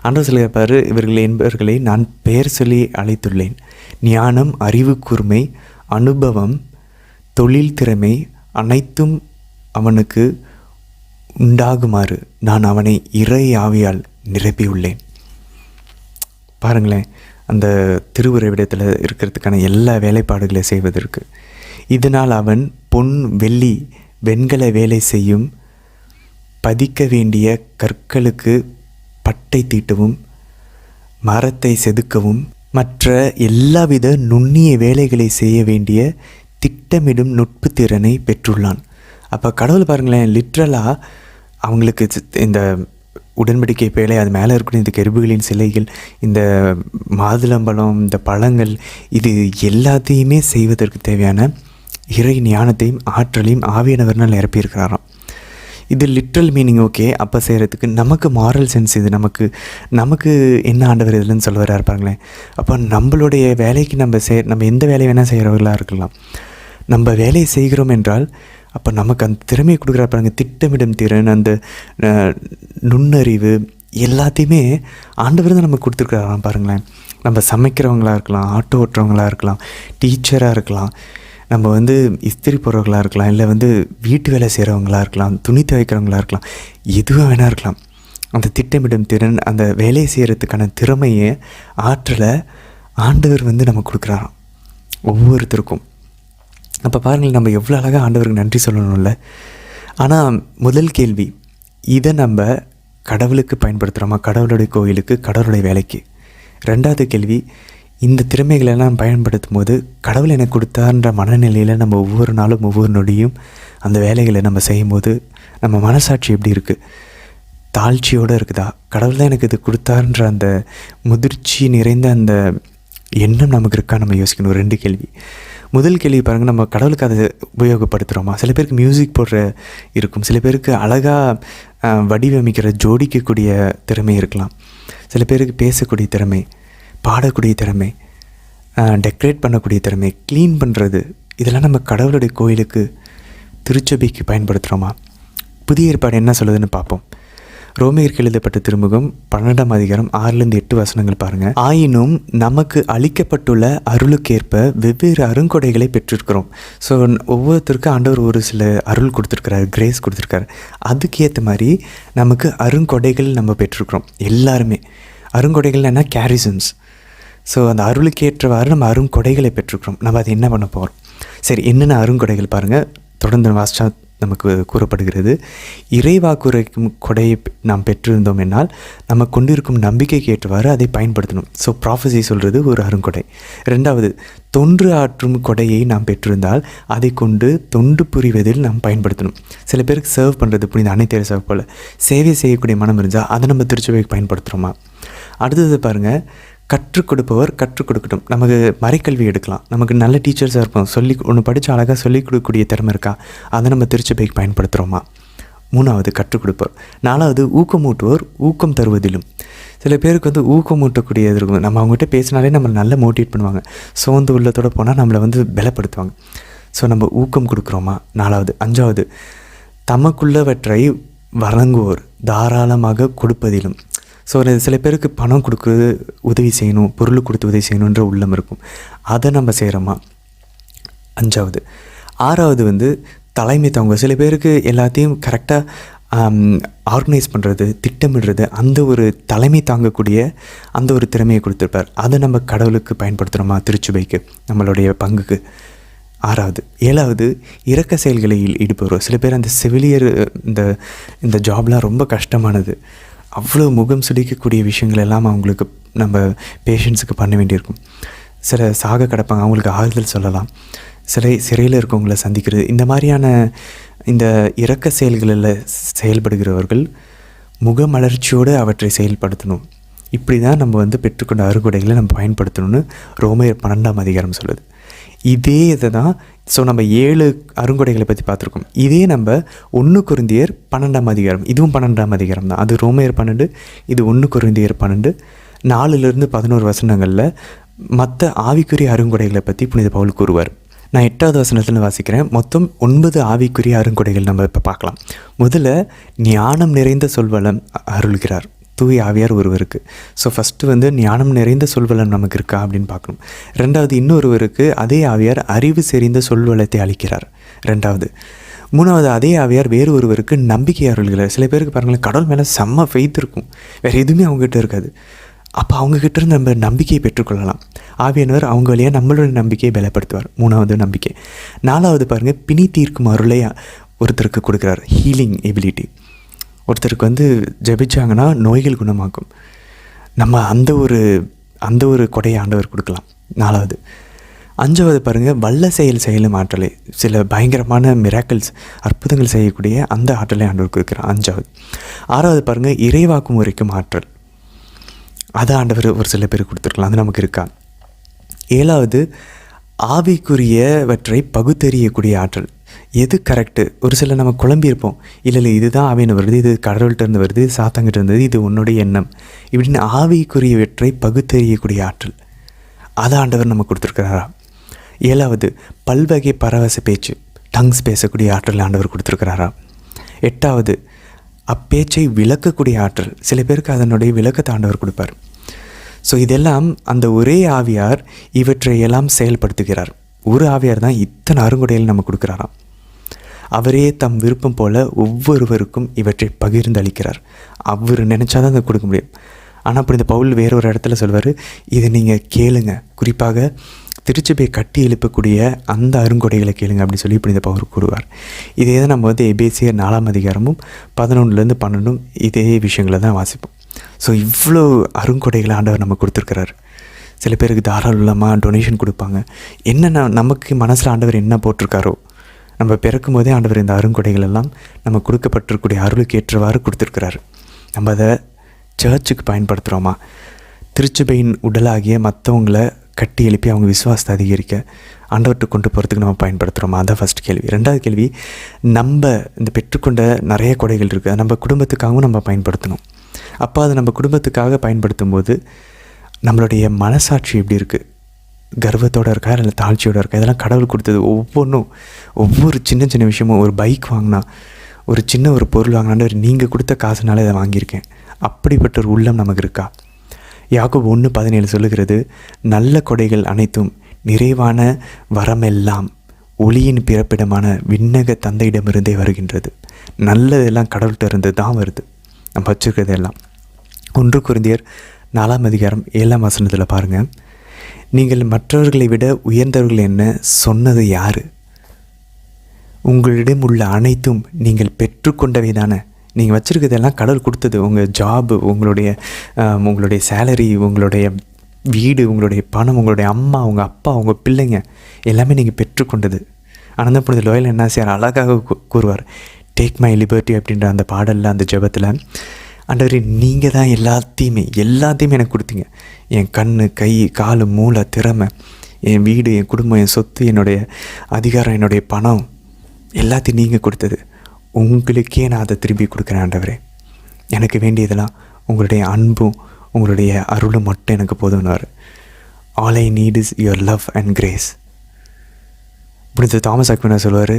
ஆண்டவர் சொல்லியிருப்பார், இவர்கள் என்பவர்களை நான் பெயர் சொல்லி அழைத்துள்ளேன். ஞானம், அறிவு கூர்மை, அனுபவம், தொழில் திறமை அனைத்தும் அவனுக்கு உண்டாகுமாறு நான் அவனை இறை ஆவியால் நிரப்பியுள்ளேன். பாருங்களேன், அந்த திருவுறைவிடத்தில் இருக்கிறதுக்கான எல்லா வேலைப்பாடுகளை செய்வதற்கு. இதனால் அவன் பொன், வெள்ளி, வெண்கல வேலை செய்யும், பதிக்க வேண்டிய கற்களுக்கு பட்டை தீட்டவும், மரத்தை செதுக்கவும், மற்ற எல்லாவித நுண்ணிய வேலைகளை செய்ய வேண்டிய திட்டமிடும் நுட்பு திறனை பெற்றுள்ளான். அப்போ கடவுள் பாருங்களேன், லிட்ரலாக அவங்களுக்கு இந்த உடன்படிக்கை பேழை, அது மேலே இருக்கணும் இந்த கெருபுகளின் சிலைகள், இந்த மாதுளம்பழம், இந்த பழங்கள், இது எல்லாத்தையுமே செய்வதற்கு தேவையான இறை ஞானத்தையும் ஆற்றலையும் ஆவியானவர்னால் நிரப்பியிருக்கிறாராம். இது லிட்ரல் மீனிங். ஓகே, அப்போ செய்கிறதுக்கு நமக்கு மாரல் சென்ஸ், இது நமக்கு என்ன ஆண்டவர் இதுலன்னு சொல்ல வர இருப்பாங்களேன். அப்போ நம்மளுடைய வேலைக்கு நம்ம எந்த வேலையை வேணால் செய்கிறவர்களாக இருக்கலாம். நம்ம வேலையை செய்கிறோம் என்றால் அப்போ நமக்கு அந்த திறமையை கொடுக்குற பாருங்க, திட்டமிடும் திறன், அந்த நுண்ணறிவு எல்லாத்தையுமே ஆண்டவர் தான் நமக்கு கொடுத்துருக்குறாராம். பாருங்களேன், நம்ம சமைக்கிறவங்களாக இருக்கலாம், ஆட்டோ ஓட்டுறவங்களாக இருக்கலாம், டீச்சராக இருக்கலாம், நம்ம இஸ்திரி போடுறவங்களாக இருக்கலாம், இல்லை வீட்டு வேலை செய்கிறவங்களாக இருக்கலாம், துணி துவைக்கிறவங்களாக இருக்கலாம், எதுவாக வேணா இருக்கலாம். அந்த திட்டமிடும் திறன், அந்த வேலையை செய்கிறதுக்கான திறமையை, ஆற்றலை ஆண்டவர் நமக்கு கொடுக்குறாராம் ஒவ்வொருத்தருக்கும். அப்போ பாருங்கள், நம்ம எவ்வளோ அழகாக ஆண்டவருக்கு நன்றி சொல்லணும்ல. ஆனால் முதல் கேள்வி, இதை நம்ம கடவுளுக்கு பயன்படுத்துகிறோமா? கடவுளுடைய கோயிலுக்கு, கடவுளுடைய வேலைக்கு. 2வது கேள்வி, இந்த திறமைகளெல்லாம் பயன்படுத்தும் போது கடவுள் எனக்கு கொடுத்தான்ற மனநிலையில் நம்ம ஒவ்வொரு நாளும் ஒவ்வொரு நொடியும் அந்த வேலைகளை நம்ம செய்யும்போது நம்ம மனசாட்சி எப்படி இருக்குது? தாழ்ச்சியோடு இருக்குதா? கடவுள் தான் எனக்கு இது கொடுத்தாருன்ற அந்த முதிர்ச்சி நிறைந்த அந்த எண்ணம் நமக்கு இருக்கா? நம்ம யோசிக்கணும். 2 கேள்வி. முதல் கேள்வி பாருங்கள், நம்ம கடவுளுக்கு அதை உபயோகப்படுத்துகிறோமா? சில பேருக்கு மியூசிக் போடுற இருக்கும், சில பேருக்கு அழகாக வடிவமைக்கிற ஜோடிக்கக்கூடிய திறமை இருக்கலாம், சில பேருக்கு பேசக்கூடிய திறமை, பாடக்கூடிய திறமை, டெக்கரேட் பண்ணக்கூடிய திறமை, க்ளீன் பண்ணுறது, இதெல்லாம் நம்ம கடவுளுடைய கோயிலுக்கு திருச்சபைக்கு பயன்படுத்துகிறோமா? புதிய ஏற்பாடு என்ன சொல்லுதுன்னு பார்ப்போம். ரோமையருக்கு எழுதப்பட்ட திருமுகம் 12ஆம் அதிகாரம் 6-8 வசனங்கள் பாருங்கள். ஆயினும் நமக்கு அளிக்கப்பட்டுள்ள அருளுக்கேற்ப வெவ்வேறு அருங்கொடைகளை பெற்றிருக்கிறோம். ஸோ ஒவ்வொருத்தருக்கும் ஆண்டவர் ஒரு சில அருள் கொடுத்துருக்கிறார், கிரேஸ் கொடுத்துருக்காரு. அதுக்கேற்ற மாதிரி நமக்கு அருங்கொடைகள் நம்ம பெற்றிருக்கிறோம். எல்லாருமே அருங்கொடைகள் என்ன? கேரிசன்ஸ். ஸோ அந்த அருளுக்கேற்றவாறு நம்ம அருங்கொடைகளை பெற்றிருக்கிறோம். நம்ம அதை என்ன பண்ண போகிறோம்? சரி, என்னென்ன அருங்கொடைகள் பாருங்கள். தொடர்ந்து வாசிச்சா நமக்கு கூறப்படுகிறது. இறைவாக்குரைக்கும் கொடையை நாம் பெற்றிருந்தோம் என்னால் நம்ம கொண்டிருக்கும் நம்பிக்கைக்கு ஏற்றவாறு அதை பயன்படுத்தணும். ஸோ ப்ராஃபஸி சொல்கிறது ஒரு அருங்கொடை. 2வது, தொன்று ஆற்றும் கொடையை நாம் பெற்றிருந்தால் அதை கொண்டு தொண்டு புரிவதில் நாம் பயன்படுத்தணும். சில பேருக்கு சர்வ் பண்ணுறது, புனித அன்னை தெரசா போல் சேவை செய்யக்கூடிய மனம் இருந்தால் அதை நம்ம திருச்சபைக்கு பயன்படுத்துகிறோமா? அடுத்தது பாருங்கள், கற்றுக் கொடுப்பவர் கற்றுக் கொடுக்கட்டும். நமக்கு மறைக்கல்வி எடுக்கலாம், நமக்கு நல்ல டீச்சர்ஸாக இருப்போம், ஒன்று படித்து அழகாக சொல்லிக் கொடுக்கக்கூடிய திறமை இருக்கா? அதை நம்ம திருச்சபைக்கு பயன்படுத்துகிறோமா? 3வது, கற்றுக் கொடுப்பவர். 4வது, ஊக்கமூட்டுவோர் ஊக்கம் தருவதிலும். சில பேருக்கு ஊக்கமூட்டக்கூடியது இருக்கும். நம்ம அவங்ககிட்ட பேசினாலே நம்ம நல்லா மோட்டிவேட் பண்ணுவாங்க, சோர்ந்து உள்ளத்தோடு போனால் நம்மளை பலப்படுத்துவாங்க. ஸோ நம்ம ஊக்கம் கொடுக்குறோமா? 4வது. 5வது, தமக்குள்ளவற்றை வழங்குவோர் தாராளமாக கொடுப்பதிலும். ஸோ சில பேருக்கு பணம் கொடுக்குறது, உதவி செய்யணும், பொருள் கொடுத்து உதவி செய்யணுன்ற உள்ளம் இருக்கும், அதை நம்ம செய்கிறோமா? 5வது. 6வது தலைமை தாங்க. சில பேருக்கு எல்லாத்தையும் கரெக்டாக ஆர்கனைஸ் பண்ணுறது, திட்டமிடுறது, அந்த ஒரு தலைமை தாங்கக்கூடிய அந்த ஒரு திறமையை கொடுத்துருப்பார். அதை நம்ம கடவுளுக்கு பயன்படுத்துகிறோமா? திருச்சபைக்கு நம்மளுடைய பங்குக்கு. 6வது. 7வது, இரக்க செயல்களில் ஈடுபடுறோம். சில பேர் அந்த செவிலியர் இந்த ஜாப்லாம் ரொம்ப கஷ்டமானது, அவ்வளோ முகம் சுளிக்கக்கூடிய விஷயங்கள் எல்லாம் அவங்களுக்கு நம்ம பேஷண்ட்ஸுக்கு பண்ண வேண்டியிருக்கும். சில சாக கிடப்பாங்க, அவங்களுக்கு ஆறுதல் சொல்லலாம், சிறையில் இருக்கவங்கள சந்திக்கிறது, இந்த மாதிரியான இந்த இரக்க செயல்களில் செயல்படுகிறவர்கள் முகமலர்ச்சியோடு அவற்றை செயல்படுத்தணும். இப்படி தான் நம்ம பெற்றுக்கொண்ட அறுகொடைகளை நம்ம பயன்படுத்தணும்னு ரோமையர் 12ஆம் அதிகாரம் சொல்லுது. இதே இதை தான் ஸோ நம்ம 7 அருங்கொடைகளை பற்றி பார்த்துருக்கோம். இதே நம்ம 1 கொரிந்தியர் 12ஆம் அதிகாரம், இதுவும் 12ஆம் அதிகாரம் தான். அது ரோமையர் 12, இது 1 கொரிந்தியர் 12, 4-11 வசனங்களில் மற்ற ஆவிக்குரிய அருங்கொடைகளை பற்றி புனித பவுல் கூறுவார். நான் 8வது வசனத்தில் வாசிக்கிறேன். மொத்தம் 9 ஆவிக்குரிய அருங்கொடைகள் நம்ம இப்போ பார்க்கலாம். முதல்ல ஞானம் நிறைந்த சொல்வளம் அருள்கிறார் தூய ஆவியார் ஒருவருக்கு. ஸோ ஃபஸ்ட்டு ஞானம் நிறைந்த சொல்வளம் நமக்கு இருக்கா அப்படின்னு பார்க்கணும். 2வது, இன்னொருவருக்கு அதே ஆவியார் அறிவு செறிந்த சொல்வளத்தை அளிக்கிறார். 2வது. 3வது, அதே ஆவியார் வேறு ஒருவருக்கு நம்பிக்கை அருள்கிறார். சில பேருக்கு பாருங்களேன், கடவுள் மேலே செம்ம ஃபெய்த் இருக்கும், வேறு எதுவுமே அவங்ககிட்ட இருக்காது. அப்போ அவங்ககிட்ட இருந்து நம்ம நம்பிக்கையை பெற்றுக்கொள்ளலாம். ஆவியானவர் அவங்க வழியாக நம்மளோட நம்பிக்கையை பலப்படுத்துவார். 3வது நம்பிக்கை. 4வது பாருங்கள், பிணி தீர்க்கும் அருளை ஒருத்தருக்கு கொடுக்குறார், ஹீலிங் எபிலிட்டி. ஒருத்தருக்கு ஜெபிச்சாங்கன்னா நோய்கள் குணமாக்கும். நம்ம அந்த ஒரு கொடையை ஆண்டவர் கொடுக்கலாம். 4வது. 5வது பாருங்கள், வல்ல செயலும் ஆற்றலை, சில பயங்கரமான மிராக்கிள்ஸ், அற்புதங்கள் செய்யக்கூடிய அந்த ஆற்றலை ஆண்டவர் கொடுக்குறார். 5வது. 6வது பாருங்கள், இறைவாக்கும் உரைக்கும் ஆற்றல், அதை ஆண்டவர் ஒரு சில பேர் கொடுத்துருக்கலாம், அது நமக்கு இருக்கா? 7வது, ஆவிக்குரியவற்றை பகுத்தறியக்கூடிய ஆற்றல், எது கரெக்டு. ஒரு சில நம்ம குழம்பியிருப்போம், இல்லை இதுதான் ஆவின்னு வருது, இது கடவுள்கிட்ட இருந்து வருது, சாத்தாங்கிட்ட இருந்தது, இது உன்னுடைய எண்ணம், இப்படின்னு ஆவிக்குரியவற்றை பகுத்தறியக்கூடிய ஆற்றல், அதை ஆண்டவர் நம்ம கொடுத்துருக்கிறாரா? 7வது, பல்வகை பரவச பேச்சு, டங்ஸ் பேசக்கூடிய ஆற்றல் ஆண்டவர் கொடுத்துருக்கிறாரா? 8வது, அப்பேச்சை விளக்கக்கூடிய ஆற்றல், சில பேருக்கு அதனுடைய விளக்கத்தை ஆண்டவர் கொடுப்பார். ஸோ இதெல்லாம் அந்த ஒரே ஆவியார் இவற்றையெல்லாம் செயல்படுத்துகிறார். ஒரு ஆவியார் தான் இத்தனை அருங்கொடைகள் நம்ம கொடுக்குறாராம். அவரே தம் விருப்பம் போல் ஒவ்வொருவருக்கும் இவற்றை பகிர்ந்து அளிக்கிறார். அவர் நினச்சாதான் அதை கொடுக்க முடியும். ஆனால் அப்படி இந்த பவுல் வேற ஒரு இடத்துல சொல்வார், இதை நீங்கள் கேளுங்க, குறிப்பாக திருச்சபையை கட்டி எழுப்பக்கூடிய அந்த அருங்கொடைகளை கேளுங்க அப்படின்னு சொல்லி இப்படி இந்த பவுல் கூறுவார். இதே தான் நம்ம எபேசியர் 4ஆம் அதிகாரமும் 11-12 இதே விஷயங்களை தான் வாசிப்போம். ஸோ இவ்வளோ அருங்கொடைகளை ஆண்டவர் நம்ம கொடுத்துருக்கிறார். சில பேருக்கு தாராளமாக டொனேஷன் கொடுப்பாங்க. என்னென்ன நமக்கு மனசில் ஆண்டவர் என்ன போட்டிருக்காரோ, நம்ம பிறக்கும் போதே ஆண்டவர் இந்த அருங்கொடைகள் எல்லாம் நம்ம கொடுக்கப்பட்டிருக்கூடிய அருளுக்கு ஏற்றவாறு கொடுத்துருக்கிறாரு. நம்ம அதை சர்ச்சுக்கு பயன்படுத்துகிறோமா? திருச்சபையின் உடலாகிய மற்றவங்கள கட்டி எழுப்பி அவங்க விசுவாசத்தை அதிகரிக்க ஆண்டவர்கிட்ட கொண்டு போகிறதுக்கு நம்ம பயன்படுத்துகிறோமா? அதான் ஃபஸ்ட் கேள்வி. ரெண்டாவது கேள்வி, நம்ம இந்த பெற்றுக்கொண்ட நிறைய கொடைகள் இருக்குது, அதை நம்ம குடும்பத்துக்காகவும் நம்ம பயன்படுத்தணும். அப்போ அதை நம்ம குடும்பத்துக்காக பயன்படுத்தும் போது நம்மளுடைய மனசாட்சி எப்படி இருக்குது? கர்வத்தோடு இருக்கா இல்லை தாழ்ச்சியோடு இருக்கா? இதெல்லாம் கடவுள் கொடுத்தது. ஒவ்வொரு சின்ன சின்ன விஷயமும், ஒரு பைக் வாங்கினா, ஒரு சின்ன ஒரு பொருள் வாங்கினான்னு நீங்கள் கொடுத்த காசுனால இதை வாங்கியிருக்கேன், அப்படிப்பட்ட ஒரு உள்ளம் நமக்கு இருக்கா? யாக்கோபு 1:17 சொல்லுகிறது, நல்ல கொடைகள் அனைத்தும் நிறைவான வரமெல்லாம் ஒளியின் பிறப்பிடமான விண்ணக தந்தையிடமிருந்தே வருகின்றது. நல்லதெல்லாம் கடவுள்கிட்ட இருந்து தான் வருது, நம்ம வச்சுருக்கிறது எல்லாம். 1 கொரிந்தியர் 4:7 பாருங்கள், நீங்கள் மற்றவர்களை விட உயர்ந்தவர்கள் என்ன சொன்னது யார்? உங்களிடம் உள்ள அனைத்தும் நீங்கள் பெற்றுக்கொண்டவை தானே. நீங்கள் வச்சுருக்கிறதெல்லாம் கடவுள் கொடுத்தது. உங்கள் ஜாபு, உங்களுடைய சேலரி, உங்களுடைய வீடு, உங்களுடைய பணம், உங்களுடைய அம்மா, உங்கள் அப்பா, உங்கள் பிள்ளைங்க எல்லாமே நீங்கள் பெற்றுக்கொண்டது. ஆனால் தான் புனித லோயல் இன்னாசியார் அழகாக கூறுவார், டேக் மை லிபர்ட்டி அப்படின்ற அந்த பாடலில், அந்த ஜெபத்தில், ஆண்டவரே நீங்கள் தான் எல்லாத்தையுமே எனக்கு கொடுத்தீங்க. என் கண், கை, கால், மூளை, திறமை, என் வீடு, என் குடும்பம், என் சொத்து, என்னுடைய அதிகாரம், என்னுடைய பணம் எல்லாத்தையும் நீங்கள் கொடுத்தது. உங்களுக்கே நான் அதை திரும்பி கொடுக்குறேன் ஆண்டவரே. எனக்கு வேண்டியதெல்லாம் உங்களுடைய அன்பும் உங்களுடைய அருளும் மட்டும் எனக்கு போதும்னார். All I need is your love and grace. புனித தாமஸ் அக்வீனாஸ் சொல்லுவார்,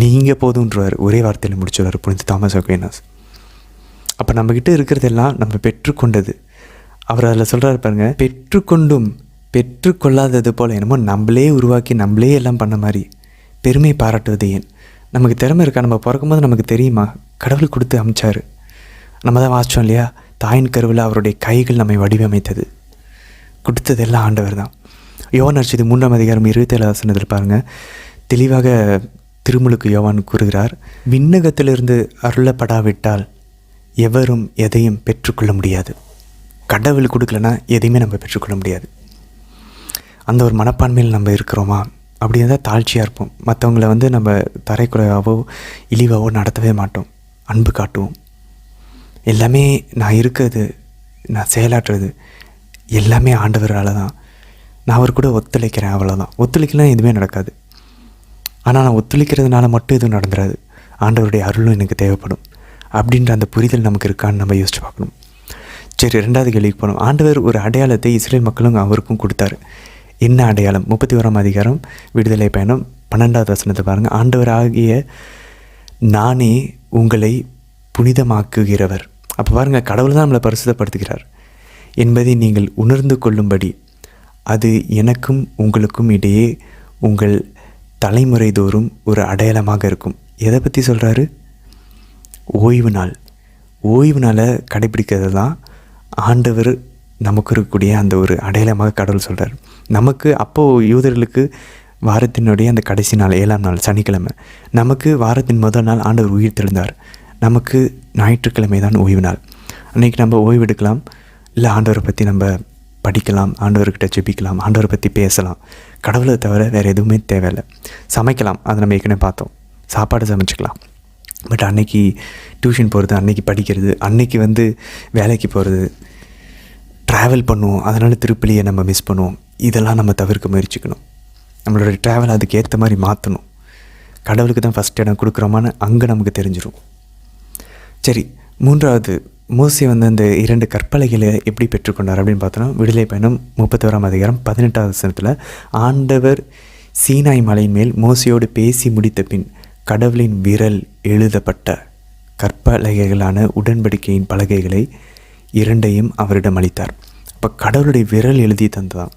நீங்கள் போதுன்றவார். ஒரே வார்த்தையில் முடிச்சுவார் புனித தாமஸ் அக்வீனாஸ். அப்போ நம்மக்கிட்ட இருக்கிறதெல்லாம் நம்ம பெற்றுக்கொண்டது. அவர் அதில் சொல்கிறார் பாருங்க, பெற்றுக்கொண்டும் பெற்றுக்கொள்ளாதது போல் என்னமோ நம்மளே உருவாக்கி நம்மளே எல்லாம் பண்ண மாதிரி பெருமை பாராட்டுவது ஏன்? நமக்கு திறமை இருக்கா? நம்ம பிறக்கும்போது நமக்கு தெரியுமா? கடவுள் கொடுத்து அமிச்சார். நம்ம தான் வாசித்தோம் இல்லையா, தாயின் கருவில் அவருடைய கைகள் நம்மை வடிவமைத்தது. கொடுத்ததெல்லாம் ஆண்டவர் தான். யோவான் நற்செய்தி 3:27 பாருங்கள், தெளிவாக திருமுழுக்கு யோவான் கூறுகிறார், விண்ணகத்திலிருந்து அருளப்படாவிட்டால் எவரும் எதையும் பெற்றுக்கொள்ள முடியாது. கடவுள் கொடுக்கலன்னா எதையுமே நம்ம பெற்றுக்கொள்ள முடியாது. அந்த ஒரு மனப்பான்மையில் நம்ம இருக்கிறோமா? அப்படி இருந்தால் தாழ்ச்சியாக இருப்போம். மற்றவங்கள நம்ம தரைக்குறையாவோ இழிவாவோ நடத்தவே மாட்டோம். அன்பு காட்டுவோம். எல்லாமே நான் இருக்கிறது, நான் செயலாற்றுறது எல்லாமே ஆண்டவரால் தான். நான் அவர் கூட ஒத்துழைக்கிறேன், அவ்வளோதான். ஒத்துழைக்கலாம் எதுவுமே நடக்காது. ஆனால் நான் ஒத்துழைக்கிறதுனால மட்டும் எதுவும் நடந்துடாது. ஆண்டவருடைய அருளும் எனக்கு தேவைப்படும். அப்படின்ற அந்த புரிதல் நமக்கு இருக்கான்னு நம்ம யோசிச்சு பார்க்கணும். சரி, 2வது கேள்விக்கு போகணும். ஆண்டவர் ஒரு அடையாளத்தை இஸ்ரேல் மக்களும் அவருக்கும் கொடுத்தாரு. என்ன அடையாளம்? 31 விடுதலை பயணம் 12 பாருங்கள். ஆண்டவர் ஆகிய நானே உங்களை புனிதமாக்குகிறவர். அப்போ பாருங்கள், கடவுள் தான் நம்மளை பரிசுத்தப்படுத்துகிறார் என்பதை நீங்கள் உணர்ந்து கொள்ளும்படி அது எனக்கும் உங்களுக்கும் இடையே உங்கள் தலைமுறை தோறும் ஒரு அடையாளமாக இருக்கும். எதை பற்றி சொல்கிறாரு? ஓய்வு நாளை கடைபிடிக்கிறது தான் ஆண்டவர் நமக்கு இருக்கக்கூடிய அந்த ஒரு அடையாளமாக கடவுள் சொல்கிறார். நமக்கு அப்போது யூதர்களுக்கு வாரத்தினுடைய அந்த கடைசி நாள் 7ஆம் நாள் சனிக்கிழமை, நமக்கு வாரத்தின் முதல் நாள் ஆண்டவர் உயிர் தெழுந்தார். நமக்கு ஞாயிற்றுக்கிழமை தான் ஓய்வு நாள். அன்றைக்கி நம்ம ஓய்வு எடுக்கலாம், இல்லை ஆண்டவரை பற்றி நம்ம படிக்கலாம், ஆண்டவர்கிட்ட ஜெபிக்கலாம், ஆண்டவரை பற்றி பேசலாம். கடவுளை தவிர வேறு எதுவுமே தேவையில்லை. சமைக்கலாம், அதை நம்ம ஏற்கனவே பார்த்தோம். சாப்பாடு சமைச்சிக்கலாம். பட் அன்னைக்கு டியூஷன் போகிறது, அன்னைக்கு படிக்கிறது, அன்னைக்கு வேலைக்கு போகிறது, ட்ராவல் பண்ணுவோம், அதனால் திருப்பலியை நம்ம மிஸ் பண்ணுவோம். இதெல்லாம் நம்ம தவிர்க்க முயற்சிக்கணும். நம்மளோட ட்ராவல் அதுக்கு ஏற்ற மாதிரி மாற்றணும். கடவுளுக்கு தான் ஃபஸ்ட் இடம் கொடுக்குறோமான்னு அங்கே நமக்கு தெரிஞ்சிடும். சரி, 3வது, மோசே அந்த 2 கற்பலைகளை எப்படி பெற்றுக்கொண்டார் அப்படின்னு பார்த்தோன்னா, விடுதலை பயணம் 31:18 ஆண்டவர் சீனாய் மலையின் மேல் மோசையோடு பேசி முடித்த பின் கடவுளின் விரல் எழுதப்பட்ட கற்பலகைகளான உடன்படிக்கையின் பலகைகளை 2ஐயும் அவரிடம் அளித்தார். அப்போ கடவுளுடைய விரல் எழுதி தந்ததான்.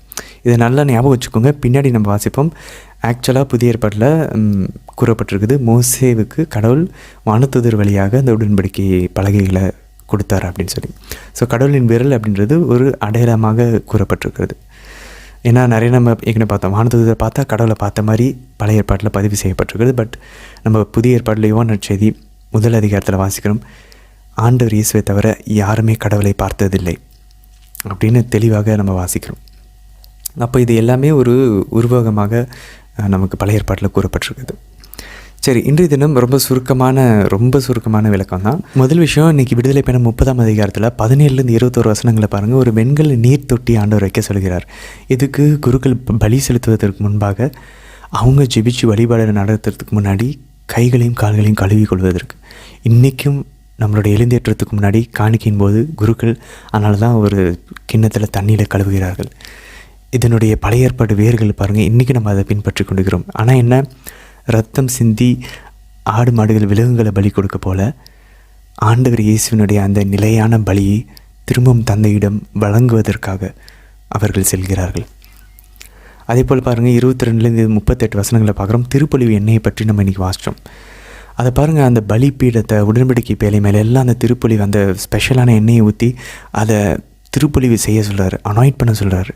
இதை நல்லா ஞாபகம் வச்சுக்கோங்க. பின்னாடி நம்ம வாசிப்போம். ஆக்சுவலாக புதிய ஏற்பாட்டில் கூறப்பட்டிருக்குது, மோசேவுக்கு கடவுள் வானதூதர் வழியாக அந்த உடன்படிக்கை பலகைகளை கொடுத்தார் அப்படின்னு சொல்லி. ஸோ கடவுளின் விரல் அப்படின்றது ஒரு அடையாளமாக கூறப்பட்டிருக்கிறது. ஏன்னா நிறைய நம்ம ஏற்கனவே பார்த்தோம், வானதூதரை பார்த்தா கடவுளை பார்த்த மாதிரி பழைய ஏற்பாட்டில் பதிவு செய்யப்பட்டிருக்கிறது. பட் நம்ம புதிய ஏற்பாட்டில் யோவான் நற்செய்தி 1 அதிகாரத்தில் வாசிக்கிறோம், ஆண்டவர் இயேசுவை தவிர யாருமே கடவுளை பார்த்ததில்லை அப்படின்னு தெளிவாக நம்ம வாசிக்கிறோம். அப்போ இது எல்லாமே ஒரு உருவகமாக நமக்கு பழைய ஏற்பாட்டில் கூறப்பட்டிருக்குது. சரி, இன்றைய தினம் ரொம்ப சுருக்கமான விளக்கம் தான். முதல் விஷயம், இன்றைக்கி விடுதலை பயணம் 30ஆம் அதிகாரத்தில் 17லேருந்து 21 வசனங்களை பாருங்கள். ஒரு வெண்கல் நீர் தொட்டி ஆண்டவர் வைக்க சொல்கிறார். இதுக்கு குருக்கள் பலி செலுத்துவதற்கு முன்பாக அவங்க ஜெபிச்சு வழிபாடு நடத்துறதுக்கு முன்னாடி கைகளையும் கால்களையும் கழுவி கொள்வதற்கு. இன்றைக்கும் நம்மளுடைய எழுந்தேற்றத்துக்கு முன்னாடி காணிக்கையின் போது குருக்கள் அதனால தான் ஒரு கிண்ணத்தில் தண்ணியில் கழுவுகிறார்கள். இதனுடைய பழைய ஏற்பாடு வேர்கள் பாருங்கள், இன்றைக்கி நம்ம அதை பின்பற்றி கொண்டுக்கிறோம். ஆனால் என்ன, ரத்தம் சிந்தி ஆடு மாடுகள் விலங்குகளை பலி கொடுக்க போல ஆண்டவர் இயேசுவினுடைய அந்த நிலையான பலியை திரும்பவும் தந்தையிடம் வழங்குவதற்காக அவர்கள் செல்கிறார்கள். அதே போல் பாருங்கள், 22லேருந்து 38 வசனங்களை பார்க்குறோம். திருப்பொழிவு எண்ணெயை பற்றி நம்ம இன்றைக்கி வாசித்தோம். அதை பாருங்கள், அந்த பலிப்பீடத்தை உடன்படிக்கை பேலை மேலே எல்லாம் அந்த திருப்பொழிவு அந்த ஸ்பெஷலான எண்ணெயை ஊற்றி அதை திருப்பொழிவு செய்ய சொல்கிறார், அனாயிட் பண்ண சொல்கிறாரு.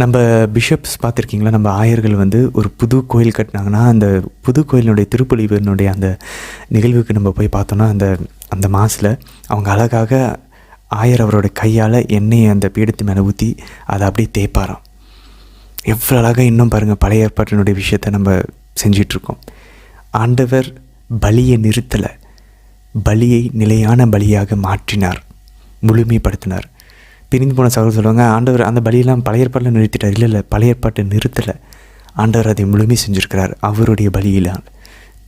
நம்ம பிஷப்ஸ் பார்த்துருக்கீங்களா, நம்ம ஆயர்கள் ஒரு புது கோயில் கட்டினாங்கன்னா அந்த புது கோயிலினுடைய திருப்பொழிவினுடைய அந்த நிகழ்வுக்கு நம்ம போய் பார்த்தோன்னா அந்த மாசில் அவங்க அழகாக ஆயர் அவரோட கையால் எண்ணெயை அந்த பீடத்து மேலே ஊற்றி அதை அப்படியே தேய்ப்பாராம். எவ்வளோ அழகாக இன்னும் பாருங்கள், பழைய ஏற்பாட்டினுடைய விஷயத்தை நம்ம செஞ்சிட்ருக்கோம். ஆண்டவர் பலியை நிறுத்தலை, பலியை நிலையான பலியாக மாற்றினார், முழுமைப்படுத்தினார். பிரிந்து போன சகோதரர் சொல்லுவாங்க, ஆண்டவர் அந்த பலியெல்லாம் பழைய ஏற்பாட்டில் நிறுத்திட்டார். இல்லை, பழைய ஏற்பாட்டை நிறுத்தலை, ஆண்டவர் அதை முழுமை செஞ்சுருக்கிறார் அவருடைய பலியினால்,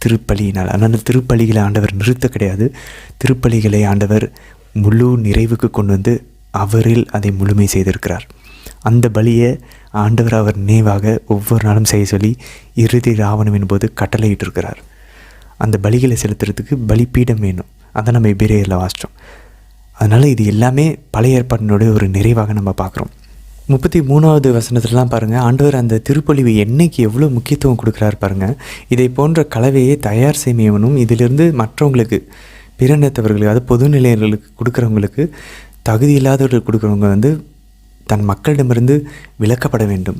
திருப்பலியினால். அதனால் திருப்பலிகளை ஆண்டவர் நிறுத்த கிடையாது, திருப்பலிகளை ஆண்டவர் முழு நிறைவுக்கு கொண்டு வந்து அவரில் அதை முழுமை செய்திருக்கிறார். அந்த பலியை ஆண்டவர் அவர் நினைவாக ஒவ்வொரு நாளும் செய்ய சொல்லி இறுதி ராவணமின் போது கட்டளையிட்டிருக்கிறார். அந்த பலிகளை செலுத்துறதுக்கு பலிப்பீடம் வேணும். அதை நம்ம எபிரேயரில் வாசித்தோம். அதனால் இது எல்லாமே பழைய ஏற்பாட்டினுடைய ஒரு நிறைவாக நம்ம பார்க்குறோம். 33வது வசனத்துலலாம் பாருங்கள், ஆண்டவர் அந்த திருப்பொழிவு எண்ணெய்க்கு எவ்வளோ முக்கியத்துவம் கொடுக்குறாரு பாருங்கள். இதை போன்ற கலவையை தயார் செய்யணும், இதிலிருந்து மற்றவங்களுக்கு பிறநேத்தவர்களுக்கு, அது பொது நிலையர்களுக்கு கொடுக்குறவங்களுக்கு, தகுதி இல்லாதவர்களுக்கு கொடுக்குறவங்க தன் மக்களிடமிருந்து விலக்கப்பட வேண்டும்.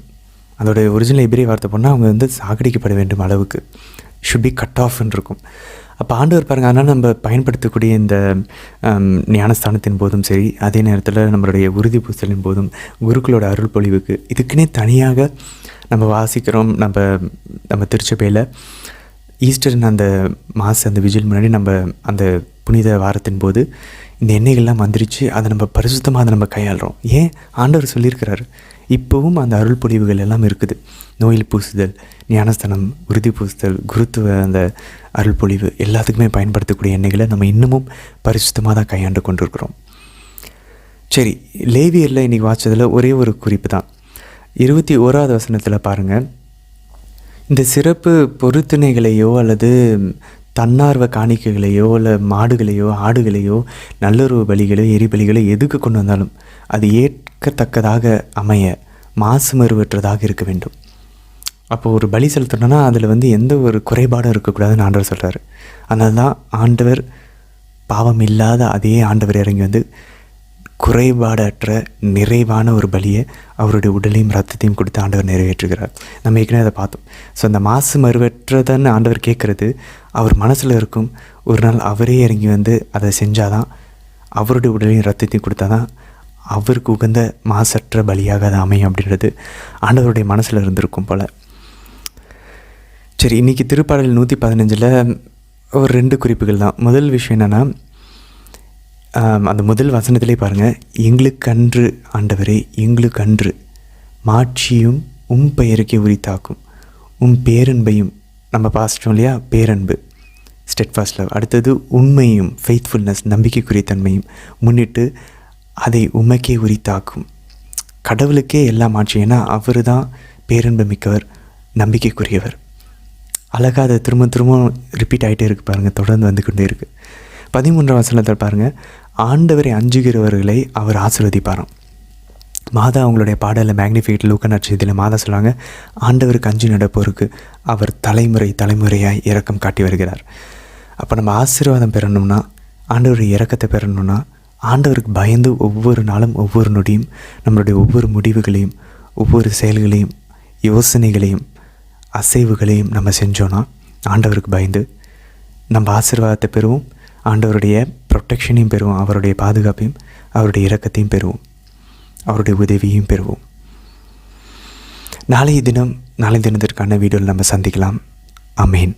அதோட ஒரிஜினல் எபிரேய வார்த்தை போனால் அவங்க சாகடிக்கப்பட வேண்டும் அளவுக்கு ஷுட் பி கட் ஆஃப்னு இருக்கும். அப்போ ஆண்டவர் பாருங்கள், அதனால் நம்ம பயன்படுத்தக்கூடிய இந்த ஞானஸ்தானத்தின் போதும் சரி, அதே நேரத்தில் நம்மளுடைய உறுதி பூசலின் போதும் குருக்களோட அருள் பொழிவுக்கு இதுக்குன்னே தனியாக நம்ம வாசிக்கிறோம். நம்ம திருச்சபையில் ஈஸ்டர்னு அந்த அந்த விஜில் முன்னாடி நம்ம அந்த புனித வாரத்தின் போது இந்த எண்ணெய்கள்லாம் வந்துருச்சு, அதை நம்ம பரிசுத்தமாக அதை நம்ம கையாளுறோம். ஏன், ஆண்டவர் சொல்லியிருக்கிறாரு. இப்போவும் அந்த அருள் பொழிவுகள் எல்லாம் இருக்குது. நோயில் பூசுதல், ஞானஸ்தானம், உறுதி பூசுதல், குருத்துவ அந்த அருள் பொழிவு எல்லாத்துக்குமே பயன்படுத்தக்கூடிய எண்ணெய்களை நம்ம இன்னமும் பரிசுத்தமாக தான் கையாண்டு கொண்டிருக்கிறோம். சரி, லேவியரில் இன்றைக்கி வாய்ச்சதில் ஒரே ஒரு குறிப்பு தான். 21வது வசனத்தில் பாருங்கள், இந்த சிறப்பு பொருத்தனைகளையோ அல்லது தன்னார்வ காணிக்கைகளையோ இல்லை மாடுகளையோ ஆடுகளையோ நல்லுறவு பலிகளோ எரிபலிகளோ எதுக்கு கொண்டு வந்தாலும் அது ஏற்கத்தக்கதாக அமைய மாசு மறுவற்றதாக இருக்க வேண்டும். அப்போ ஒரு பலி செலுத்தணும்னா அதில் எந்த ஒரு குறைபாடும் இருக்கக்கூடாதுன்னு ஆண்டவர் சொல்கிறார். அதனால தான் ஆண்டவர் பாவம் இல்லாத அதே ஆண்டவர் இறங்கி குறைபாடற்ற நிறைவான ஒரு பலியை அவருடைய உடலையும் ரத்தத்தையும் கொடுத்து ஆண்டவர் நிறைவேற்றுகிறார். நம்ம ஏற்கனவே அதை பார்த்தோம். ஸோ அந்த மாசு மறுவற்றதான்னு ஆண்டவர் கேட்குறது அவர் மனசில் இருக்கும். ஒரு நாள் அவரே இறங்கி அதை செஞ்சால் தான், அவருடைய உடலையும் ரத்தத்தையும் கொடுத்தா தான் அவருக்கு உகந்த மாசற்ற பலியாக அது அமையும் அப்படின்றது ஆண்டவருடைய மனசில் இருந்திருக்கும் போல். சரி, இன்றைக்கி திருப்பாடல் 115 ஒரு 2 குறிப்புகள் தான். முதல் விஷயம் என்னென்னா, அந்த முதல் வசனத்திலே பாருங்கள், எங்களுக்கன்று ஆண்டவரே, எங்களுக்கன்று மாட்சியும் பெயருக்கே உரித்தாக்கும் பேரன்பையும் நம்ம பாசிட்டோம் இல்லையா, பேரன்பு ஸ்டெட்ஃபாஸ்ட் லவ். அடுத்தது உண்மையும் ஃபெய்த்ஃபுல்னஸ், நம்பிக்கைக்குரிய தன்மையும் முன்னிட்டு அதை உமக்கே உரித்தாக்கும். கடவுளுக்கே எல்லாம் ஆட்சி, ஏன்னா அவர் தான் பேரன்பு மிக்கவர், நம்பிக்கைக்குரியவர். அழகாக அதை திரும்ப ரிப்பீட் ஆகிட்டே இருக்குது பாருங்கள், தொடர்ந்து வந்துக்கொண்டே இருக்குது. 13ஆம் வசனத்தில் பாருங்கள், ஆண்டவரை அஞ்சுகிறவர்களை அவர் ஆசீர்வதிப்பாராம். மாதா அவங்களுடைய பாடலில் மேக்னிஃபைட் லூக்கா நற்செய்தியில் மாதா சொல்லுவாங்க, ஆண்டவருக்கு அஞ்சு நடப்போருக்கு அவர் தலைமுறையாய் இரக்கம் காட்டி வருகிறார். அப்போ நம்ம ஆசீர்வாதம் பெறணும்னா, ஆண்டவருடைய இரக்கத்தை பெறணும்னா, ஆண்டவருக்கு பயந்து ஒவ்வொரு நாளும் ஒவ்வொரு நொடியும் நம்மளுடைய ஒவ்வொரு முடிவுகளையும் ஒவ்வொரு செயல்களையும் யோசனைகளையும் அசைவுகளையும் நம்ம செஞ்சோன்னா ஆண்டவருக்கு பயந்து நம்ம ஆசீர்வாதத்தை பெறுவோம், ஆண்டவருடைய ப்ரொட்டெக்ஷனையும் பெறுவோம், அவருடைய பாதுகாப்பையும் அவருடைய இரக்கத்தையும் பெறுவோம், அவருடைய உதவியையும் பெறுவோம். நாளைய தினத்திற்கான வீடியோவில் நம்ம சந்திக்கலாம். ஆமென்.